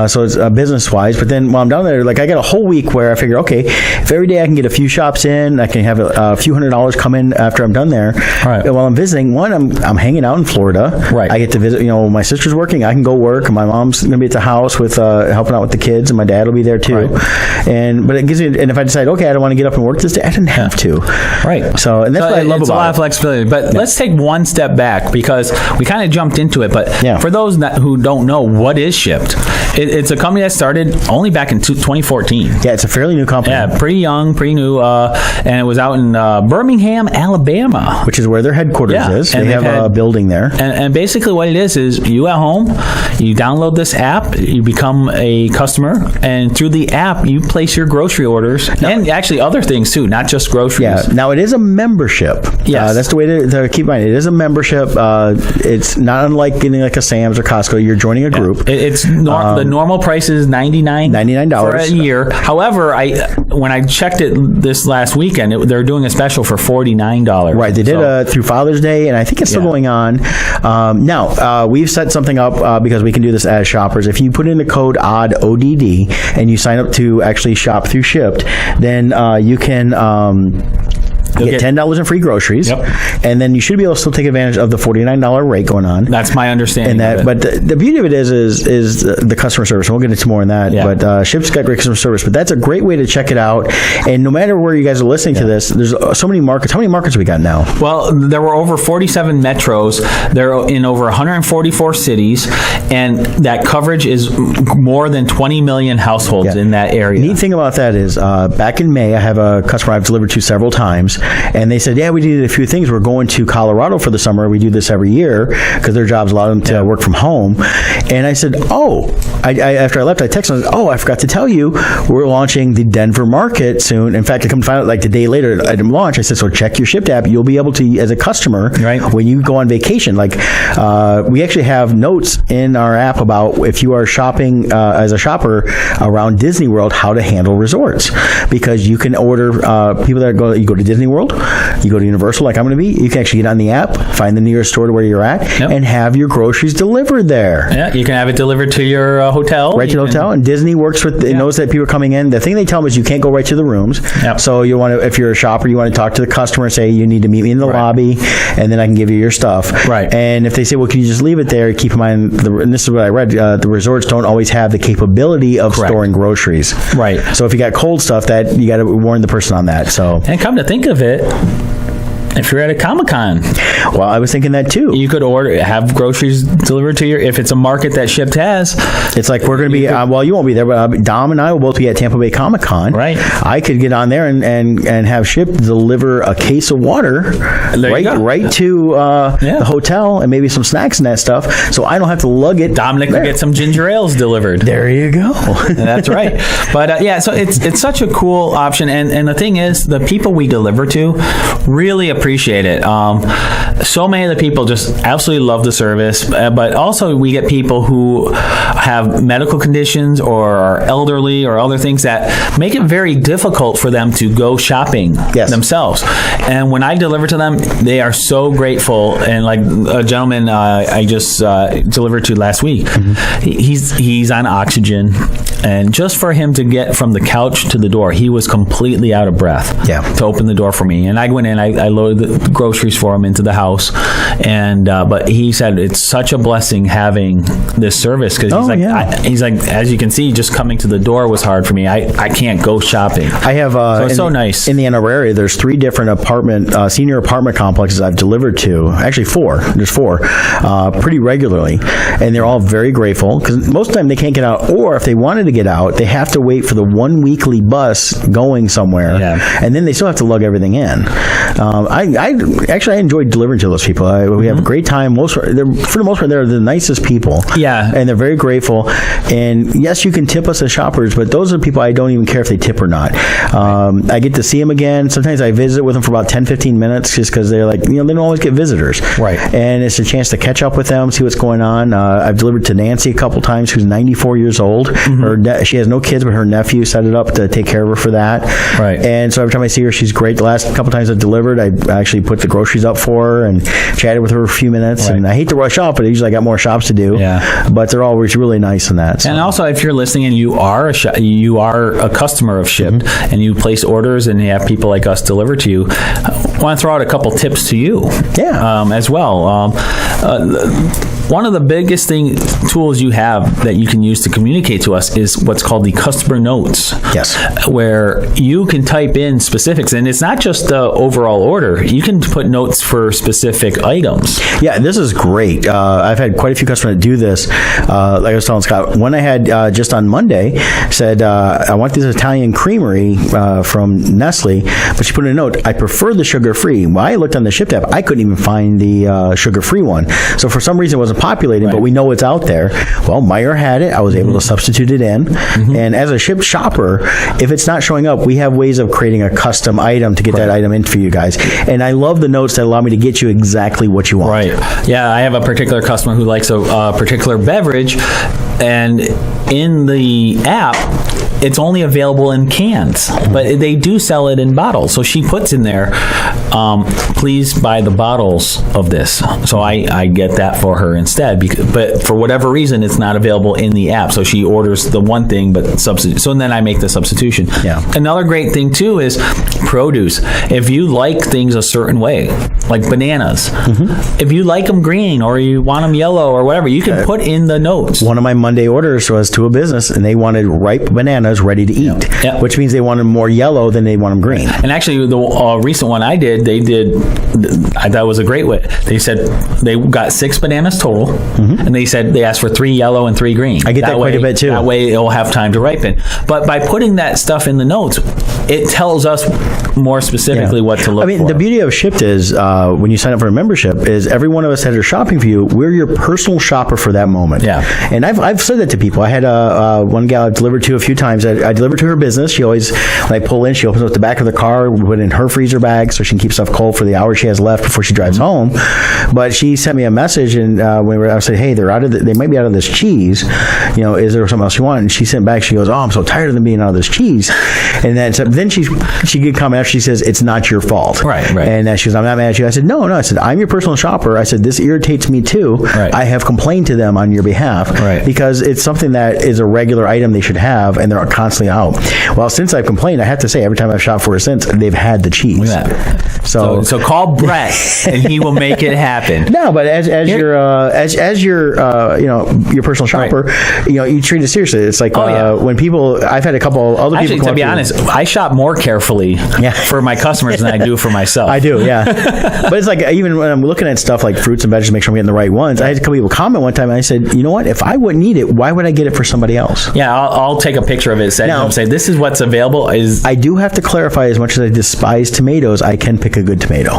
So it's business-wise. But then while I'm down there, like I got a whole week where I figure, okay, if every day I can get a few shops in, I can have a few $100s come in after I'm done there. Right. And while I'm visiting, I'm hanging out in Florida. Right. I get to visit. My sister's working. I can go work. My mom's going to be at the house with helping out with the kids, and my dad will be there too. Right. But it gives me. And if I decide, okay, I don't want to get up and work this day, I didn't have to. Right. So, and that's what I love about it. It's a lot of flexibility. But let's take one step back because we kind of jumped into it. But for those who don't know, what is Shipt? It's a company that started only back in 2014. Yeah, it's a fairly new company. Yeah, pretty young, pretty new, and it was out in Birmingham, Alabama, which is where their headquarters is. They have a building there. And basically what it is you at home, you download this app, you become a customer, and through the app, you place your grocery orders, and actually other things too, not just groceries. Yeah. Now, it is a membership. Yes. That's the way to keep in mind. It is a membership. It's not unlike getting like a Sam's or Costco. You're joining a group. The normal price is $99 for a year. However, when I checked it this last weekend, they're doing a special for $49. Right. They did through Father's Day, and I think it's still going on. Now, we've set something up because we can do this as shoppers. If you put in the code ODD, and you sign up to actually shop through Shipt, then you can get $10 in free groceries, and then you should be able to still take advantage of the $49 rate going on. That's my understanding. But the beauty of it is the customer service. We'll get into more on that. Yeah. But Shipt's got great customer service. But that's a great way to check it out. And no matter where you guys are listening to this, there's so many markets. How many markets we got now? Well, there were over 47 metros. They're in over 144 cities, and that coverage is more than 20 million households in that area. Neat thing about that is back in May, I have a customer I've delivered to several times. And they said, we needed a few things. We're going to Colorado for the summer. We do this every year because their jobs allow them to work from home. And I said, after I left, I texted them, I forgot to tell you, we're launching the Denver market soon. In fact, I come to find out like the day later at launch, I said, so check your Shipt app. You'll be able to, as a customer, when you go on vacation, like we actually have notes in our app about if you are shopping as a shopper around Disney World, how to handle resorts. Because you can order people that you go to Disney World, you go to Universal like I'm going to be, you can actually get on the app, find the nearest store to where you're at, and have your groceries delivered there. Yeah, you can have it delivered to your hotel. Right to the hotel. And Disney works with, it knows that people are coming in. The thing they tell them is you can't go right to the rooms. Yep. So you want to, if you're a shopper, you want to talk to the customer and say, you need to meet me in the lobby, and then I can give you your stuff. Right. And if they say, well, can you just leave it there? Keep in mind, and this is what I read, the resorts don't always have the capability of storing groceries. Right. So if you got cold stuff, that you got to warn the person on that. So. And come to think of it, if you're at a Comic-Con, well, I was thinking that too. You could have groceries delivered to if it's a market that Shipt has. It's like we're going to be, you won't be there, but Dom and I will both be at Tampa Bay Comic-Con. Right. I could get on there and have Shipt deliver a case of water right to the hotel and maybe some snacks and that stuff, so I don't have to lug it. Dominic could get some ginger ales delivered. There you go. That's right. But so it's such a cool option, and the thing is, the people we deliver to really appreciate appreciate it. So many of the people just absolutely love the service, but also we get people who have medical conditions or are elderly or other things that make it very difficult for them to go shopping themselves. And when I deliver to them, they are so grateful. And like a gentleman I just delivered to last week, he's on oxygen, and just for him to get from the couch to the door, he was completely out of breath to open the door for me. And I went in, I loaded the groceries for him into the house, and but he said it's such a blessing having this service, because he's like, as you can see, just coming to the door was hard for me. I can't go shopping. I have so it's so nice. In the Ann Arbor area, there's 3 different senior apartment complexes I've delivered to. Actually 4. There's 4 pretty regularly, and they're all very grateful, because most of the time they can't get out, or if they wanted to get out, they have to wait for the 1 weekly bus going somewhere, and then they still have to lug everything in. I enjoyed delivering to those people. We have a great time. For the most part, they're the nicest people. And they're very grateful. And yes, you can tip us as shoppers, but those are people I don't even care if they tip or not. I get to see them again. Sometimes I visit with them for about 10-15 minutes, just because they're like, they don't always get visitors. And it's a chance to catch up with them, see what's going on. I've delivered to Nancy a couple times, who's 94 years old. She has no kids, but her nephew set it up to take care of her for that. And so every time I see her, she's great. The last couple times I've delivered, I actually put the groceries up for her and chatted with her for a few minutes. And I hate to rush off, but usually I got more shops to do. But they're always really nice in that. So. And also, if you're listening and you are a customer of Shipped, and you place orders and you have people like us deliver to you, I want to throw out a couple tips to you as well. One of the biggest tools you have that you can use to communicate to us is what's called the customer notes. Where you can type in specifics, and it's not just the overall order. You can put notes for specific items. This is great. I've had quite a few customers that do this. Like I was telling Scott, one I had just on Monday said, I want this Italian creamery from Nestle, but she put in a note, I prefer the sugar-free. Well, I looked on the Shipped app, I couldn't even find the sugar-free one. So for some reason it wasn't populating, but we know it's out there. Well, Meyer had it. I was able to substitute it in. And as a Shipped shopper, if it's not showing up, we have ways of creating a custom item to get that item in for you guys. And I love the notes that allow me to get you exactly what you want. I have a particular customer who likes a particular beverage, and in the app, it's only available in cans, but they do sell it in bottles. So she puts in there, please buy the bottles of this. So I get that for her instead. But for whatever reason, it's not available in the app. So she orders the one thing, but substitute. So then I make the substitution. Another great thing too is produce. If you like things a certain way, like bananas, if you like them green or you want them yellow or whatever, you can put in the notes. One of my Monday orders was to a business, and they wanted ripe bananas ready to eat, which means they want them more yellow than they want them green. And actually, the recent one I did, I thought was a great way. They said they got 6 bananas total, and they asked for 3 yellow and 3 green. I get that quite a bit too. That way it'll have time to ripen. But by putting that stuff in the notes, it tells us more specifically what to look for. The beauty of Shipped is when you sign up for a membership, is every one of us that are shopping for you, we're your personal shopper for that moment. And I've said that to people. I had one gal I delivered to a few times. I delivered to her business. She always, when I pull in, she opens up the back of the car, put it in her freezer bag so she can keep stuff cold for the hour she has left before she drives home. But she sent me a message, and when I said, hey, they might be out of this cheese. Is there something else you want? And she sent back, she goes, oh, I'm so tired of them being out of this cheese. And then she did comment after, she says, it's not your fault. And she goes, I'm not mad at you. I said, no. I said, I'm your personal shopper. I said, this irritates me too. I have complained to them on your behalf because it's something that is a regular item they should have, and they're constantly out. Well, since I've complained, I have to say, every time I've shopped for her since, they've had the cheese. So call Brett, and he will make it happen. No, but as your personal shopper, you treat it seriously. It's like when people, I've had a couple other people. Actually, to be honest, I shop more carefully for my customers than I do for myself. I do, but it's like, even when I'm looking at stuff like fruits and vegetables, make sure I'm getting the right ones. I had a couple people comment one time, and I said, you know what? If I wouldn't eat it, why would I get it for somebody else? I'll take a picture of it, say this is what's available. I do have to clarify, as much as I despise tomatoes, I can pick a good tomato.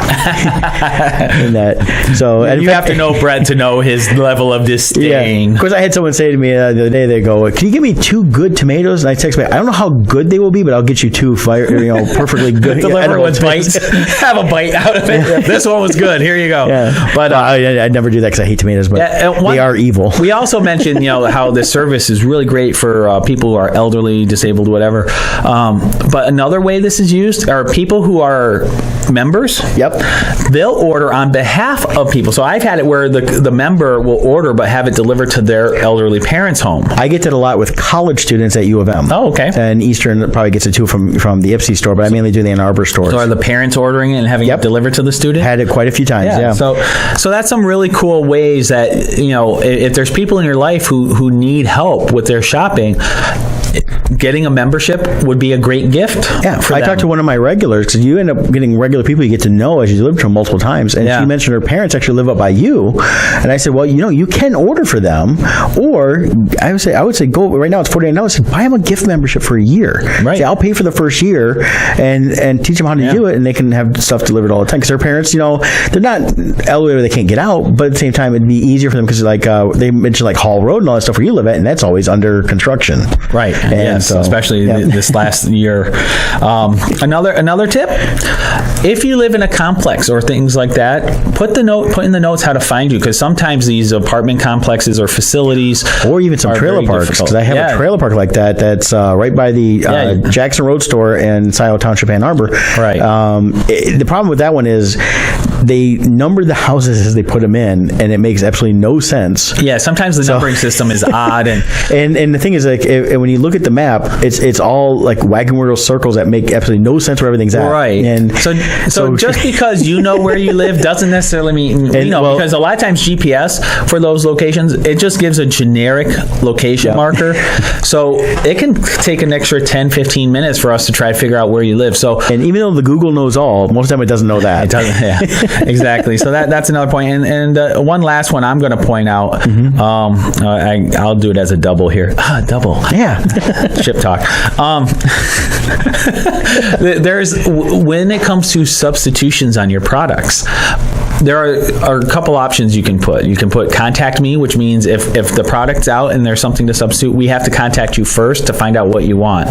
And you have to know Brett to know his level of disdain. Yeah. Of course, I had someone say to me the other day, they go, "Can you give me 2 good tomatoes?" And I text back, "I don't know how good they will be, but I'll get you 2 perfectly good." Deliver with bites. Have a bite out of it. This one was good. Here you go. Yeah. But I'd never do that because I hate tomatoes, but they are evil. We also mentioned, how this service is really great for people who are elderly, disabled, whatever. But another way this is used are people who are members. Yep. They'll order on behalf of people. So I've had it where the member will order but have it delivered to their elderly parents' home. I get that a lot with college students at U of M. Oh, okay. And Eastern probably gets it too from the Ipsy store, but I mainly do the Ann Arbor stores. So are the parents ordering it and having it delivered to the student? Had it quite a few times, yeah. So that's some really cool ways that, if there's people in your life who need help with their shopping, getting a membership would be a great gift. Yeah, I talked to one of my regulars, because you end up getting regular people you get to know as you live to them multiple times, and she mentioned her parents actually live up by you, and I said, well, you can order for them, or I would say go, right now it's $49, I said, buy them a gift membership for a year. Right. Say, I'll pay for the first year and teach them how to do it, and they can have stuff delivered all the time, because their parents, they're not elderly where they can't get out, but at the same time it'd be easier for them, because they mentioned like Hall Road and all that stuff where you live at, and that's always under construction. Right. And yes, especially this last year. Another tip: if you live in a complex or things like that, put in the notes how to find you, because sometimes these apartment complexes or facilities, or even some trailer parks, because I have a trailer park like that's right by the Jackson Road store in Scioto Township, Ann Arbor. Right. The problem with that one is they number the houses as they put them in, and it makes absolutely no sense. Yeah, sometimes the numbering system is odd, and the thing is, like, when you look at the map, it's all like wagon wheel circles that make absolutely no sense where everything's at. Right. And so just because you know where you live doesn't necessarily mean because a lot of times GPS for those locations, it just gives a generic location marker. So it can take an extra 10-15 minutes for us to try to figure out where you live. And even though the Google knows all, most of the time it doesn't know that. It doesn't. Yeah. Exactly. So that's another point. And one last one I'm going to point out. I'll do it as a double here. Double. Yeah. Ship talk. When it comes to substitutions on your products, there are a couple options you can put. You can put contact me, which means if the product's out and there's something to substitute, we have to contact you first to find out what you want.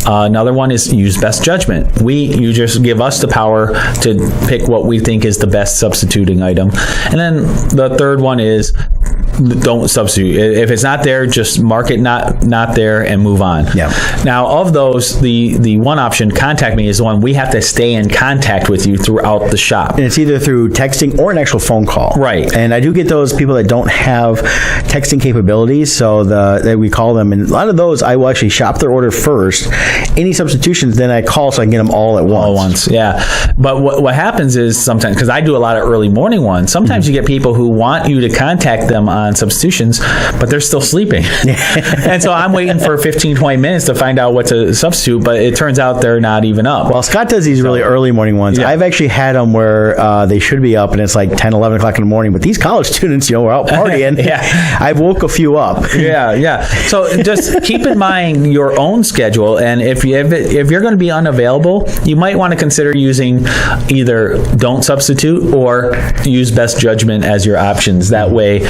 Another one is use best judgment. You just give us the power to pick what we think is the best substituting item. And then the third one is don't substitute. If it's not there, just mark it not there and move on. Yeah. Now, of those, the one option, contact me, is the one we have to stay in contact with you throughout the shop. And it's either through texting or an actual phone call. Right. And I do get those people that don't have texting capabilities, so that we call them. And a lot of those, I will actually shop their order first. Any substitutions, then I call so I can get them all at once. All at once, yeah. But what happens is sometimes, because I do a lot of early morning ones, sometimes you get people who want you to contact them on substitutions, but they're still sleeping. And so I'm waiting for 15-20 minutes to find out what to substitute, but it turns out they're not even up. Well, Scott does these really early morning ones. Yeah. I've actually had them where they should be up and it's like 10, 11 o'clock in the morning, but these college students, are out partying. I've woke a few up. Yeah. So just keep in mind your own schedule, and if you're going to be unavailable, you might want to consider using either don't substitute or use best judgment as your options. That way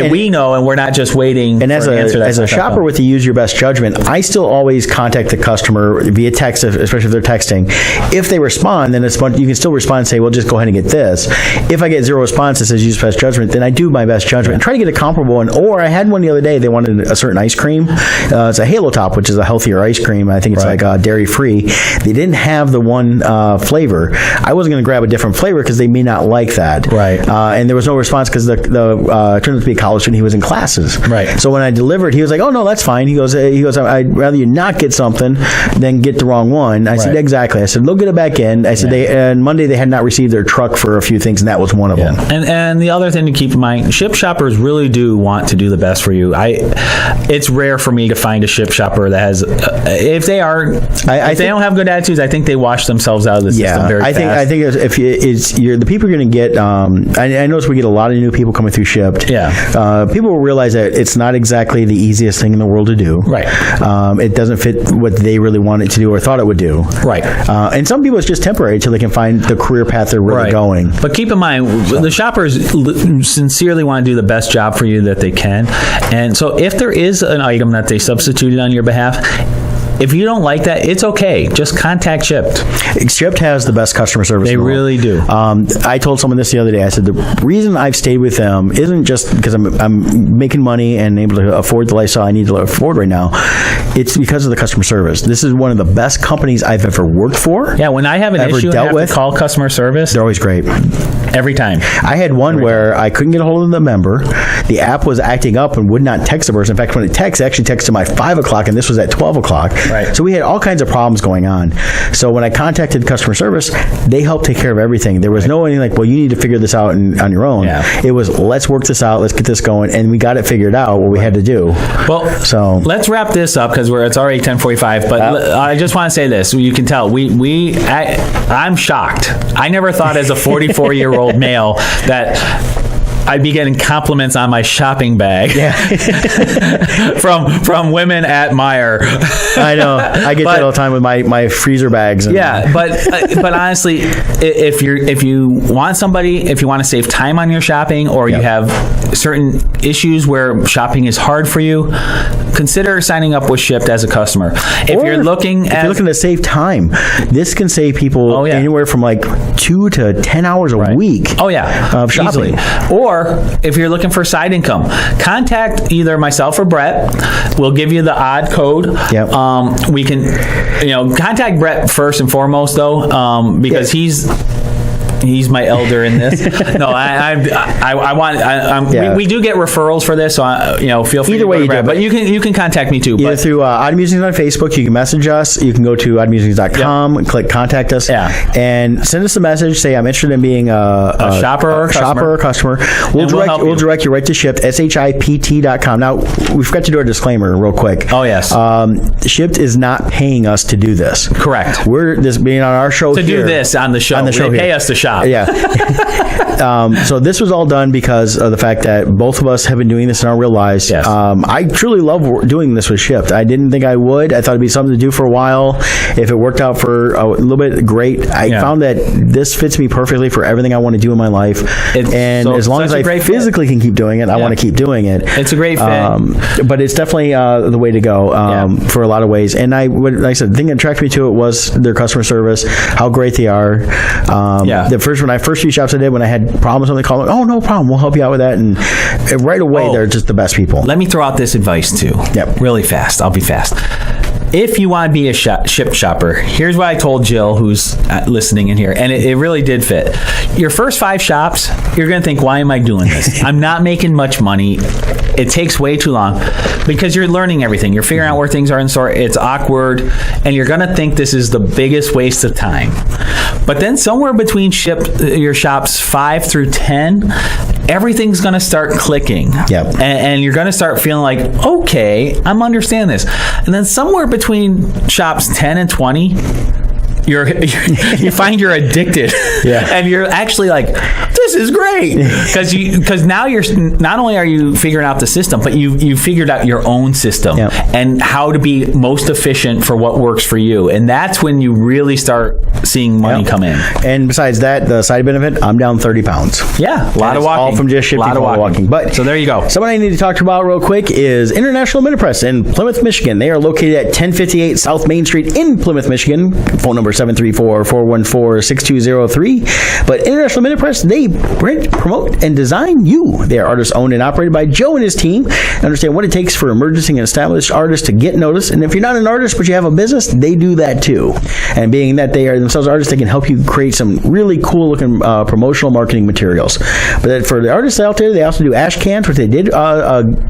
we know, and we're not just waiting. And as a shopper with the use your best judgment, I still always contact the customer via text, especially if they're texting. If they respond, then you can still respond and say, well, just go ahead and get this. If I get zero response that says use best judgment, then I do my best judgment and try to get a comparable one. Or I had one the other day, they wanted a certain ice cream. It's a Halo Top, which is a healthier ice cream. I think it's like dairy free. They didn't have the one flavor. I wasn't going to grab a different flavor because they may not like that. Right. And there was no response because it turned out to be a college student. He was in classes. Right. So when I delivered, he was like, "Oh no, that's fine." He goes, "I'd rather you not get something than get the wrong one." I said, "Exactly." I said, "They'll get it back in." I said, "On Monday they had not received their truck for a few things, and that was one of them." And the other thing to keep in mind, ship shoppers really do want to do the best for you. It's rare for me to find a ship shopper that has, if they don't have good attitudes, I think they wash themselves out of the system very fast. I think if it's the people you're going to get. I notice we get a lot of new people coming through shipped. Yeah. People will realize that it's not exactly the easiest thing in the world to do. Right. It doesn't fit what they really want it to do or thought it would do. Right. And some people, it's just temporary until they can find the career path they're really going. But keep in mind, the shoppers sincerely want to do the best job for you that they can. And so if there is an item that they substituted on your behalf, if you don't like that, it's okay. Just contact Shipt. Shipt has the best customer service. They really do. I told someone this the other day. I said the reason I've stayed with them isn't just because I'm making money and able to afford the lifestyle I need to afford right now. It's because of the customer service. This is one of the best companies I've ever worked for. Yeah, when I have an issue and I have to call customer service, they're always great. Every time. I had one where I couldn't get a hold of the member. The app was acting up and would not text the person. In fact, when it texts, it actually texted my 5 o'clock, and this was at 12 o'clock. Right. So we had all kinds of problems going on. So when I contacted customer service, they helped take care of everything. There was no anything like, well, you need to figure this out on your own. Yeah. It was, let's work this out, let's get this going, and we got it figured out, what we had to do. Well, so let's wrap this up because it's already 10:45. But I just want to say this: you can tell I'm shocked. I never thought as a 44-year-old male that I'd be getting compliments on my shopping bag from women at Meijer. I know. I get that all the time with my freezer bags. But honestly, if you want to save time on your shopping, or you have certain issues where shopping is hard for you, consider signing up with Shipt as a customer. If you're looking to save time, this can save people anywhere from like 2 to 10 hours a week. Of shopping. Easily. Or if you're looking for side income, contact either myself or Brett. We'll give you the odd code. Yep. We can, contact Brett first and foremost, though, because he's my elder in this. No, we do get referrals for this, so feel free. Either way, but you can contact me too. Either through Odd Musings on Facebook, you can message us. You can go to oddmusings.com and click contact us. And send us a message. Say I'm interested in being a shopper or customer. We'll direct you right to Shipt. SHIPT.com. Now we forgot to do our disclaimer real quick. Oh yes. Shipt is not paying us to do this. Correct. We're being on our show to do this on the show. They pay us to shop. Yeah. So this was all done because of the fact that both of us have been doing this in our real lives. Yes. I truly love doing this with Shipt. I didn't think I would. I thought it'd be something to do for a while. If it worked out for a little bit, great. I found that this fits me perfectly for everything I want to do in my life. As long as I physically can keep doing it, I want to keep doing it. It's a great fit. But it's definitely the way to go for a lot of ways. And like I said, the thing that attracted me to it was their customer service, how great they are. When I first few shops I did, when I had problems, they called me, oh, no problem, we'll help you out with that. And right away, they're just the best people. Let me throw out this advice too. Yep. Really fast. I'll be fast. If you want to be a Shipt shopper, here's what I told Jill, who's listening in here, and it really did fit. Your first 5 shops, you're going to think, why am I doing this? I'm not making much money. It takes way too long because you're learning everything. You're figuring out where things are in store. It's awkward, and you're going to think this is the biggest waste of time. But then somewhere between your shops 5 through 10, everything's going to start clicking. Yep. And you're going to start feeling like, okay, I'm understanding this. And then somewhere between shops 10 and 20, you find you're addicted. And you're actually like, this is great. Because now you're not only are you figuring out the system, but you figured out your own system and how to be most efficient for what works for you. And that's when you really start seeing money come in. And besides that, the side benefit, I'm down 30 pounds. Yeah, a lot of walking. All from just shifting and walking. But so there you go. Someone I need to talk about real quick is International Minute Press in Plymouth, Michigan. They are located at 1058 South Main Street in Plymouth, Michigan. Phone number 734-414-6203. But International Minute Press, they print, promote, and design you. They are artist owned and operated by Joe and his team. Understand what it takes for emerging and established artists to get noticed. And if you're not an artist but you have a business, they do that too. And being that they are themselves artists, they can help you create some really cool looking promotional marketing materials. But for the artists out there, they also do ash cans, which they did.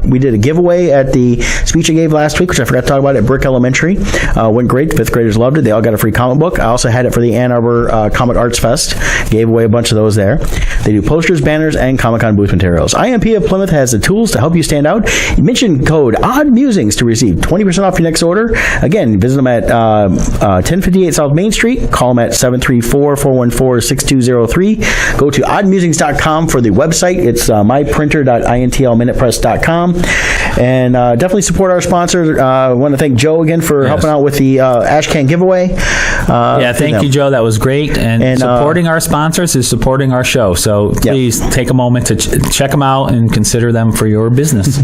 We did a giveaway at the speech I gave last week, which I forgot to talk about at Brick Elementary. Went great. 5th graders loved it. They all got a free comic book. I also had it for the Ann Arbor Comic Arts Fest. Gave away a bunch of those there. They do posters, banners, and Comic-Con booth materials. IMP of Plymouth has the tools to help you stand out. Mention code OddMusings to receive 20% off your next order. Again, visit them at 1058 South Main Street. Call them at 734-414-6203. Go to oddmusings.com for the website. It's myprinter.intlminutepress.com. And definitely support our sponsors. I want to thank Joe again for helping out with the Ashcan giveaway. Thank you, Joe. That was great. And supporting our sponsors is supporting our show. So please take a moment to check them out and consider them for your business.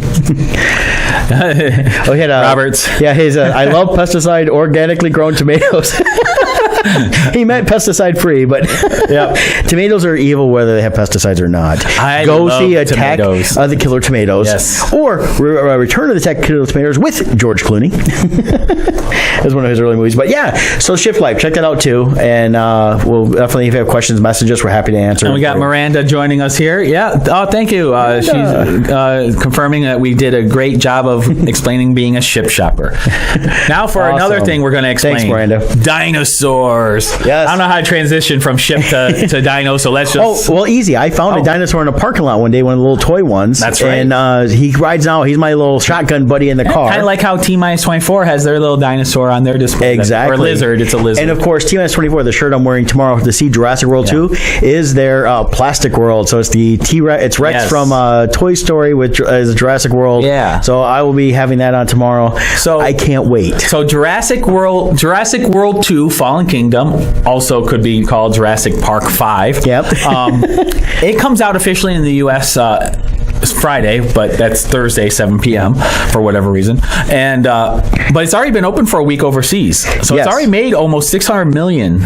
Roberts. Yeah, his I love pesticide organically grown tomatoes. He meant pesticide free, but tomatoes are evil whether they have pesticides or not. Go see Attack of the Killer Tomatoes, or Return of the Attack of the Killer Tomatoes with George Clooney. That's one of his early movies. But so Shift Life, check that out too. And we'll definitely, if you have questions, message us. We're happy to answer. And we got Miranda joining us here. Thank you. She's confirming that we did a great job of explaining being a ship shopper. Now for another thing we're going to explain. Thanks, Miranda. Dinosaurs. Yes. I don't know how to transition from ship to dino, so let's just... easy. I found a dinosaur in a parking lot one day, one of the little toy ones. That's right. And he rides now. He's my little shotgun buddy in the car. Kind of like how T-24 has their little dinosaur on their display. Exactly. Or lizard. It's a lizard. And of course, T-24, the shirt I'm wearing tomorrow to see Jurassic World 2, is their Plastic World. So it's the T-Rex. It's Rex from Toy Story with Jurassic World. Yeah. So I will be having that on tomorrow. So I can't wait. So Jurassic World 2, Fallen Kingdom, also could be called Jurassic Park 5. Yep. It comes out officially in the U.S. Friday, but that's Thursday, 7 p.m. for whatever reason. And but it's already been open for a week overseas, so it's already made almost $600 million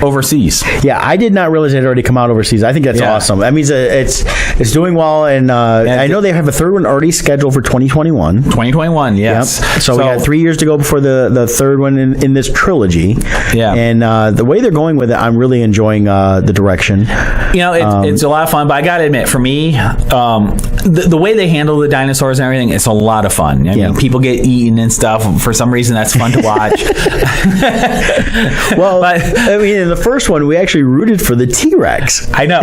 overseas. Yeah, I did not realize it had already come out overseas. I think that's awesome. That means it's doing well, and I know they have a third one already scheduled for 2021. 2021, yes. Yep. So we got 3 years to go before the third one in this trilogy. Yeah, and the way they're going with it, I'm really enjoying the direction. It's a lot of fun, but I got to admit, for me, the way they handle the dinosaurs and everything, it's a lot of fun. I mean, people get eaten and stuff. For some reason, that's fun to watch. I mean, in the first one, we actually rooted for the T-Rex. I know.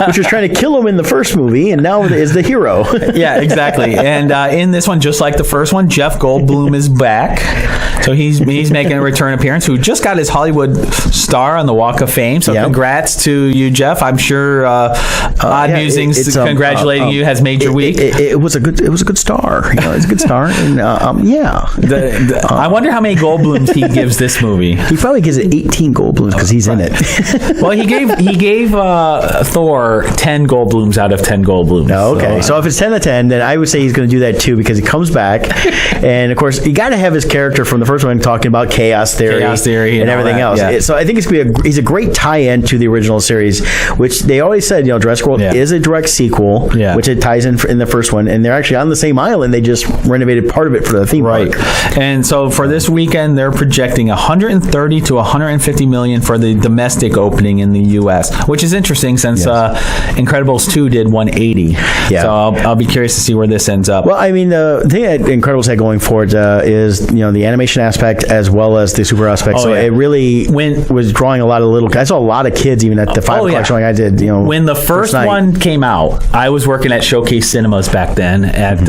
Which was trying to kill him in the first movie, and now is the hero. Yeah, exactly. And in this one, just like the first one, Jeff Goldblum is back. So he's making a return appearance, who just got his Hollywood star on the Walk of Fame. So congrats to you, Jeff. I'm sure Odd Musings congratulating you has made your week. It was a good star. It's a good star. And I wonder how many Goldblums he gives this movie. He probably gives it 18 Goldblums because he's in it. Well, he gave Thor 10 Goldblums out of 10 Goldblums. Oh, okay. So if it's 10 to 10, then I would say he's going to do that too, because he comes back, and of course you got to have his character from the first one talking about chaos theory and everything else. Yeah. So I think it's going to be he's a great tie-in to the original series, which they always said, Jurassic World is a direct sequel, which it ties in the first one, and they're actually on the same island. They just renovated part of it for the theme park. And so for this weekend, they're projecting 130 to 150 million for the domestic opening in the U.S., which is interesting since Incredibles 2 did 180. Yeah. So I'll be curious to see where this ends up. Well, I mean, the thing that Incredibles had going for it is the animation aspect as well as the super aspect. It really was drawing a lot of little. I saw a lot of kids even at the 5 o'clock showing I did. When the first one came out, I was working at Showcase Cinemas back then at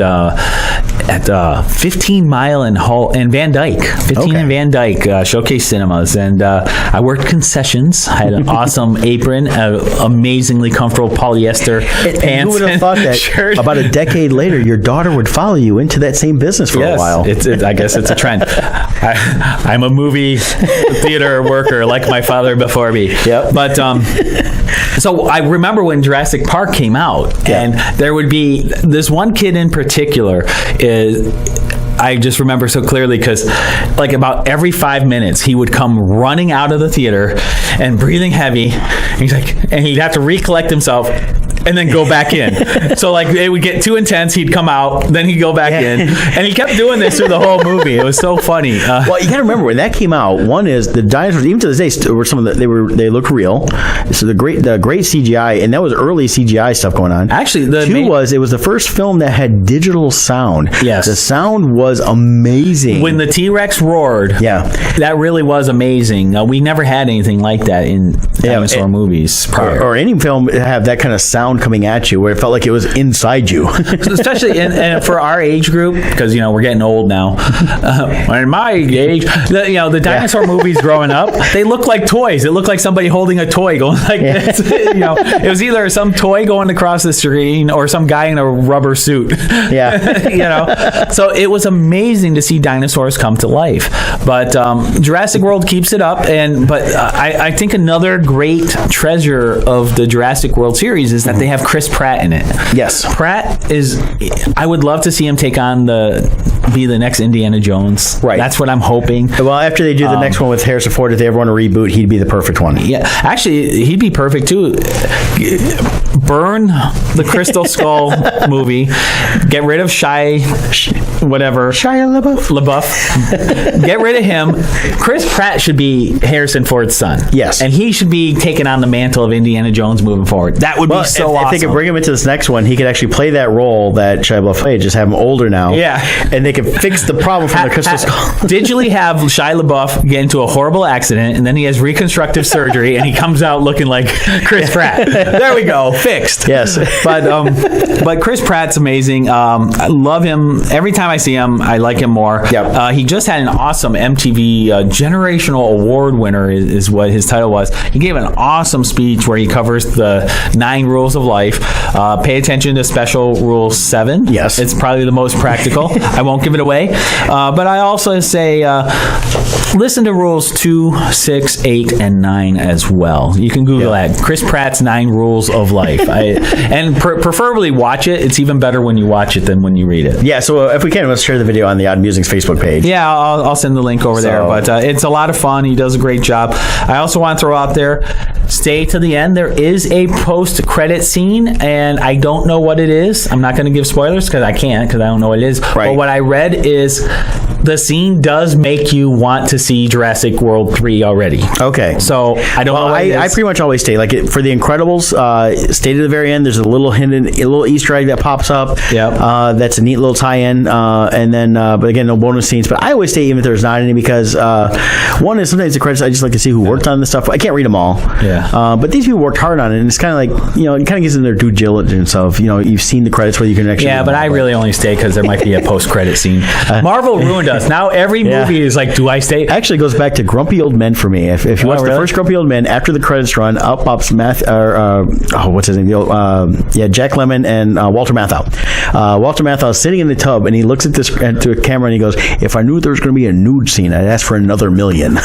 15 Mile and Van Dyke. 15 and Van Dyke Showcase Cinemas, and I worked concessions. I had an awesome apron, amazingly comfortable polyester pants. And who would have thought that shirt. About a decade later, your daughter would follow you into that same business for a while? I guess it's a trend. I'm a movie theater worker like my father before me. Yep. But so I remember when Jurassic Park came out, and there would be this one kid in particular. I just remember so clearly because like about every 5 minutes he would come running out of the theater and breathing heavy. And he'd have to recollect himself and then go back in. So like it would get too intense, he'd come out, then he'd go back in, and he kept doing this through the whole movie. It was so funny. Well, you got to remember when that came out. One is the dinosaurs, even to this day, were some of they look real. So the great CGI, and that was early CGI stuff going on. Actually, it was the first film that had digital sound. Yes, the sound was amazing. When the T-Rex roared, that really was amazing. We never had anything like that in dinosaur movies or any film have that kind of sound coming at you where it felt like it was inside you. Especially and for our age group, because we're getting old now. In my age, the dinosaur movies growing up, they look like toys. It looked like somebody holding a toy going like this. It was either some toy going across the screen or some guy in a rubber suit. So it was amazing to see dinosaurs come to life. But Jurassic World keeps it up, but I think another great treasure of the Jurassic World series is that they have Chris Pratt in it. Yes, Pratt is. I would love to see him take on be the next Indiana Jones. Right, that's what I'm hoping. Well, after they do the next one with Harrison Ford, if they ever want to reboot, he'd be the perfect one. Yeah, actually, he'd be perfect too. Burn the Crystal Skull movie. Get rid of Shia LaBeouf. Get rid of him. Chris Pratt should be Harrison Ford's son. Yes, and he should be taking on the mantle of Indiana Jones moving forward. That would be so awesome. If they could bring him into this next one, he could actually play that role that Shia LaBeouf played. Just have him older now. Yeah, and they could fix the problem from the Crystal Skull. Digitally have Shia LaBeouf get into a horrible accident, and then he has reconstructive surgery, and he comes out looking like Chris Pratt. There we go, fixed. Yes, but Chris Pratt's amazing. I love him. Every time I see him, I like him more. Yep. He just had an awesome MTV Generational Award winner is what his title was. He gave an awesome speech where he covers the 9 rules of life. Pay attention to Special Rule 7. Yes, it's probably the most practical. I won't give it away, but I also say listen to rules 2, 6, 8, and 9 as well. You can Google that. Chris Pratt's 9 Rules of Life. Preferably watch it. It's even better when you watch it than when you read it. Yeah, so if we can, let's share the video on the Odd Musings Facebook page. Yeah, I'll send the link over there. But it's a lot of fun. He does a great job. I also want to throw out there, stay to the end. There is a post-credit scene, and I don't know what it is. I'm not going to give spoilers because I can't, because I don't know what it is. Right. But what I read is the scene does make you want to see Jurassic World 3 already. Okay. So I don't know what it is. I pretty much always stay. Like for The Incredibles, stay to the very end. There's a little hidden, a little Easter egg that pops up. Yep. That's a neat little tie-in. And then, but again, no bonus scenes. But I always stay even if there's not any because one is sometimes the credits, I just like to see who worked on this stuff. I can't read them all. Yeah. But these people worked hard on it, and it's kind of like, it kind of gives them their due diligence of, you've seen the credits where you can actually. Yeah, but I really only stay because there might be a post-credit scene. Marvel ruined us. Now every movie is like, do I stay? Actually, goes back to Grumpy Old Men for me. If you watch the first Grumpy Old Men, after the credits run, up pops what's his name? Jack Lemmon and Walter Matthau. Walter Matthau is sitting in the tub, and he looks at to a camera, and he goes, "If I knew there was going to be a nude scene, I'd ask for another million."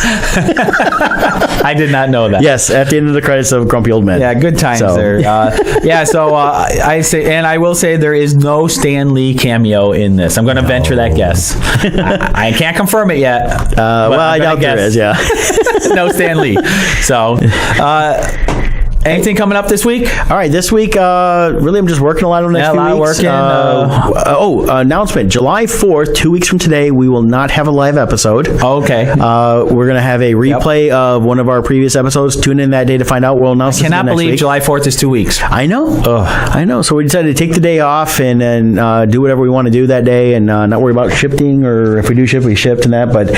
I did not know that. Yes, at the end of the credits of Grumpy Old Men. Yeah, good times there. I say, and I will say there is no Stan Lee cameo in this. I'm going to venture that guess. I can't confirm it yet. Well, I doubt there is. Yeah, no Stan Lee. So. Anything coming up this week? All right, this week, really, I'm just working a lot on the next few weeks. Announcement. July 4th, 2 weeks from today, we will not have a live episode. Okay. We're going to have a replay of one of our previous episodes. Tune in that day to find out. We'll announce I cannot believe July 4th is 2 weeks. I know. I know. So we decided to take the day off and do whatever we want to do that day and not worry about shifting, or if we do shift, we shift and that. But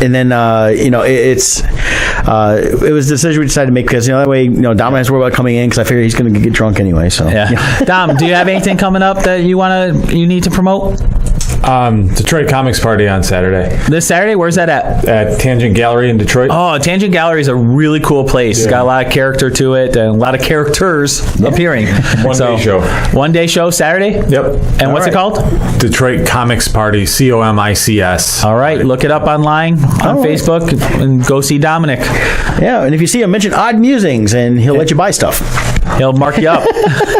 and then it was a decision we decided to make because that way Dom has to worry about coming in because I figure he's going to get drunk anyway. So yeah. Dom, do you have anything coming up that you need to promote? Detroit Comics Party on Saturday. This Saturday? Where's that at? At Tangent Gallery in Detroit. Oh, Tangent Gallery is a really cool place. Yeah. It's got a lot of character to it and a lot of characters appearing. One-day show. One-day show Saturday? Yep. And what's it called? Detroit Comics Party, COMICS. All right. Look it up online on Facebook and go see Dominic. Yeah, and if you see him, mention Odd Musings and he'll let you buy stuff. He'll mark you up.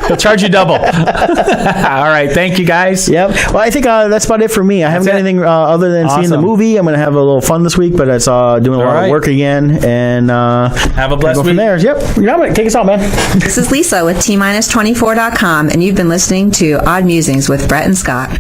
He'll charge you double. All right. Thank you, guys. Yep. Well, I think that's about it for me. I haven't got anything other than seeing the movie. I'm going to have a little fun this week, but it's doing a lot of work again. And have a blessed week. From there. Yep. Take us out, man. This is Lisa with T-24.com, and you've been listening to Odd Musings with Brett and Scott.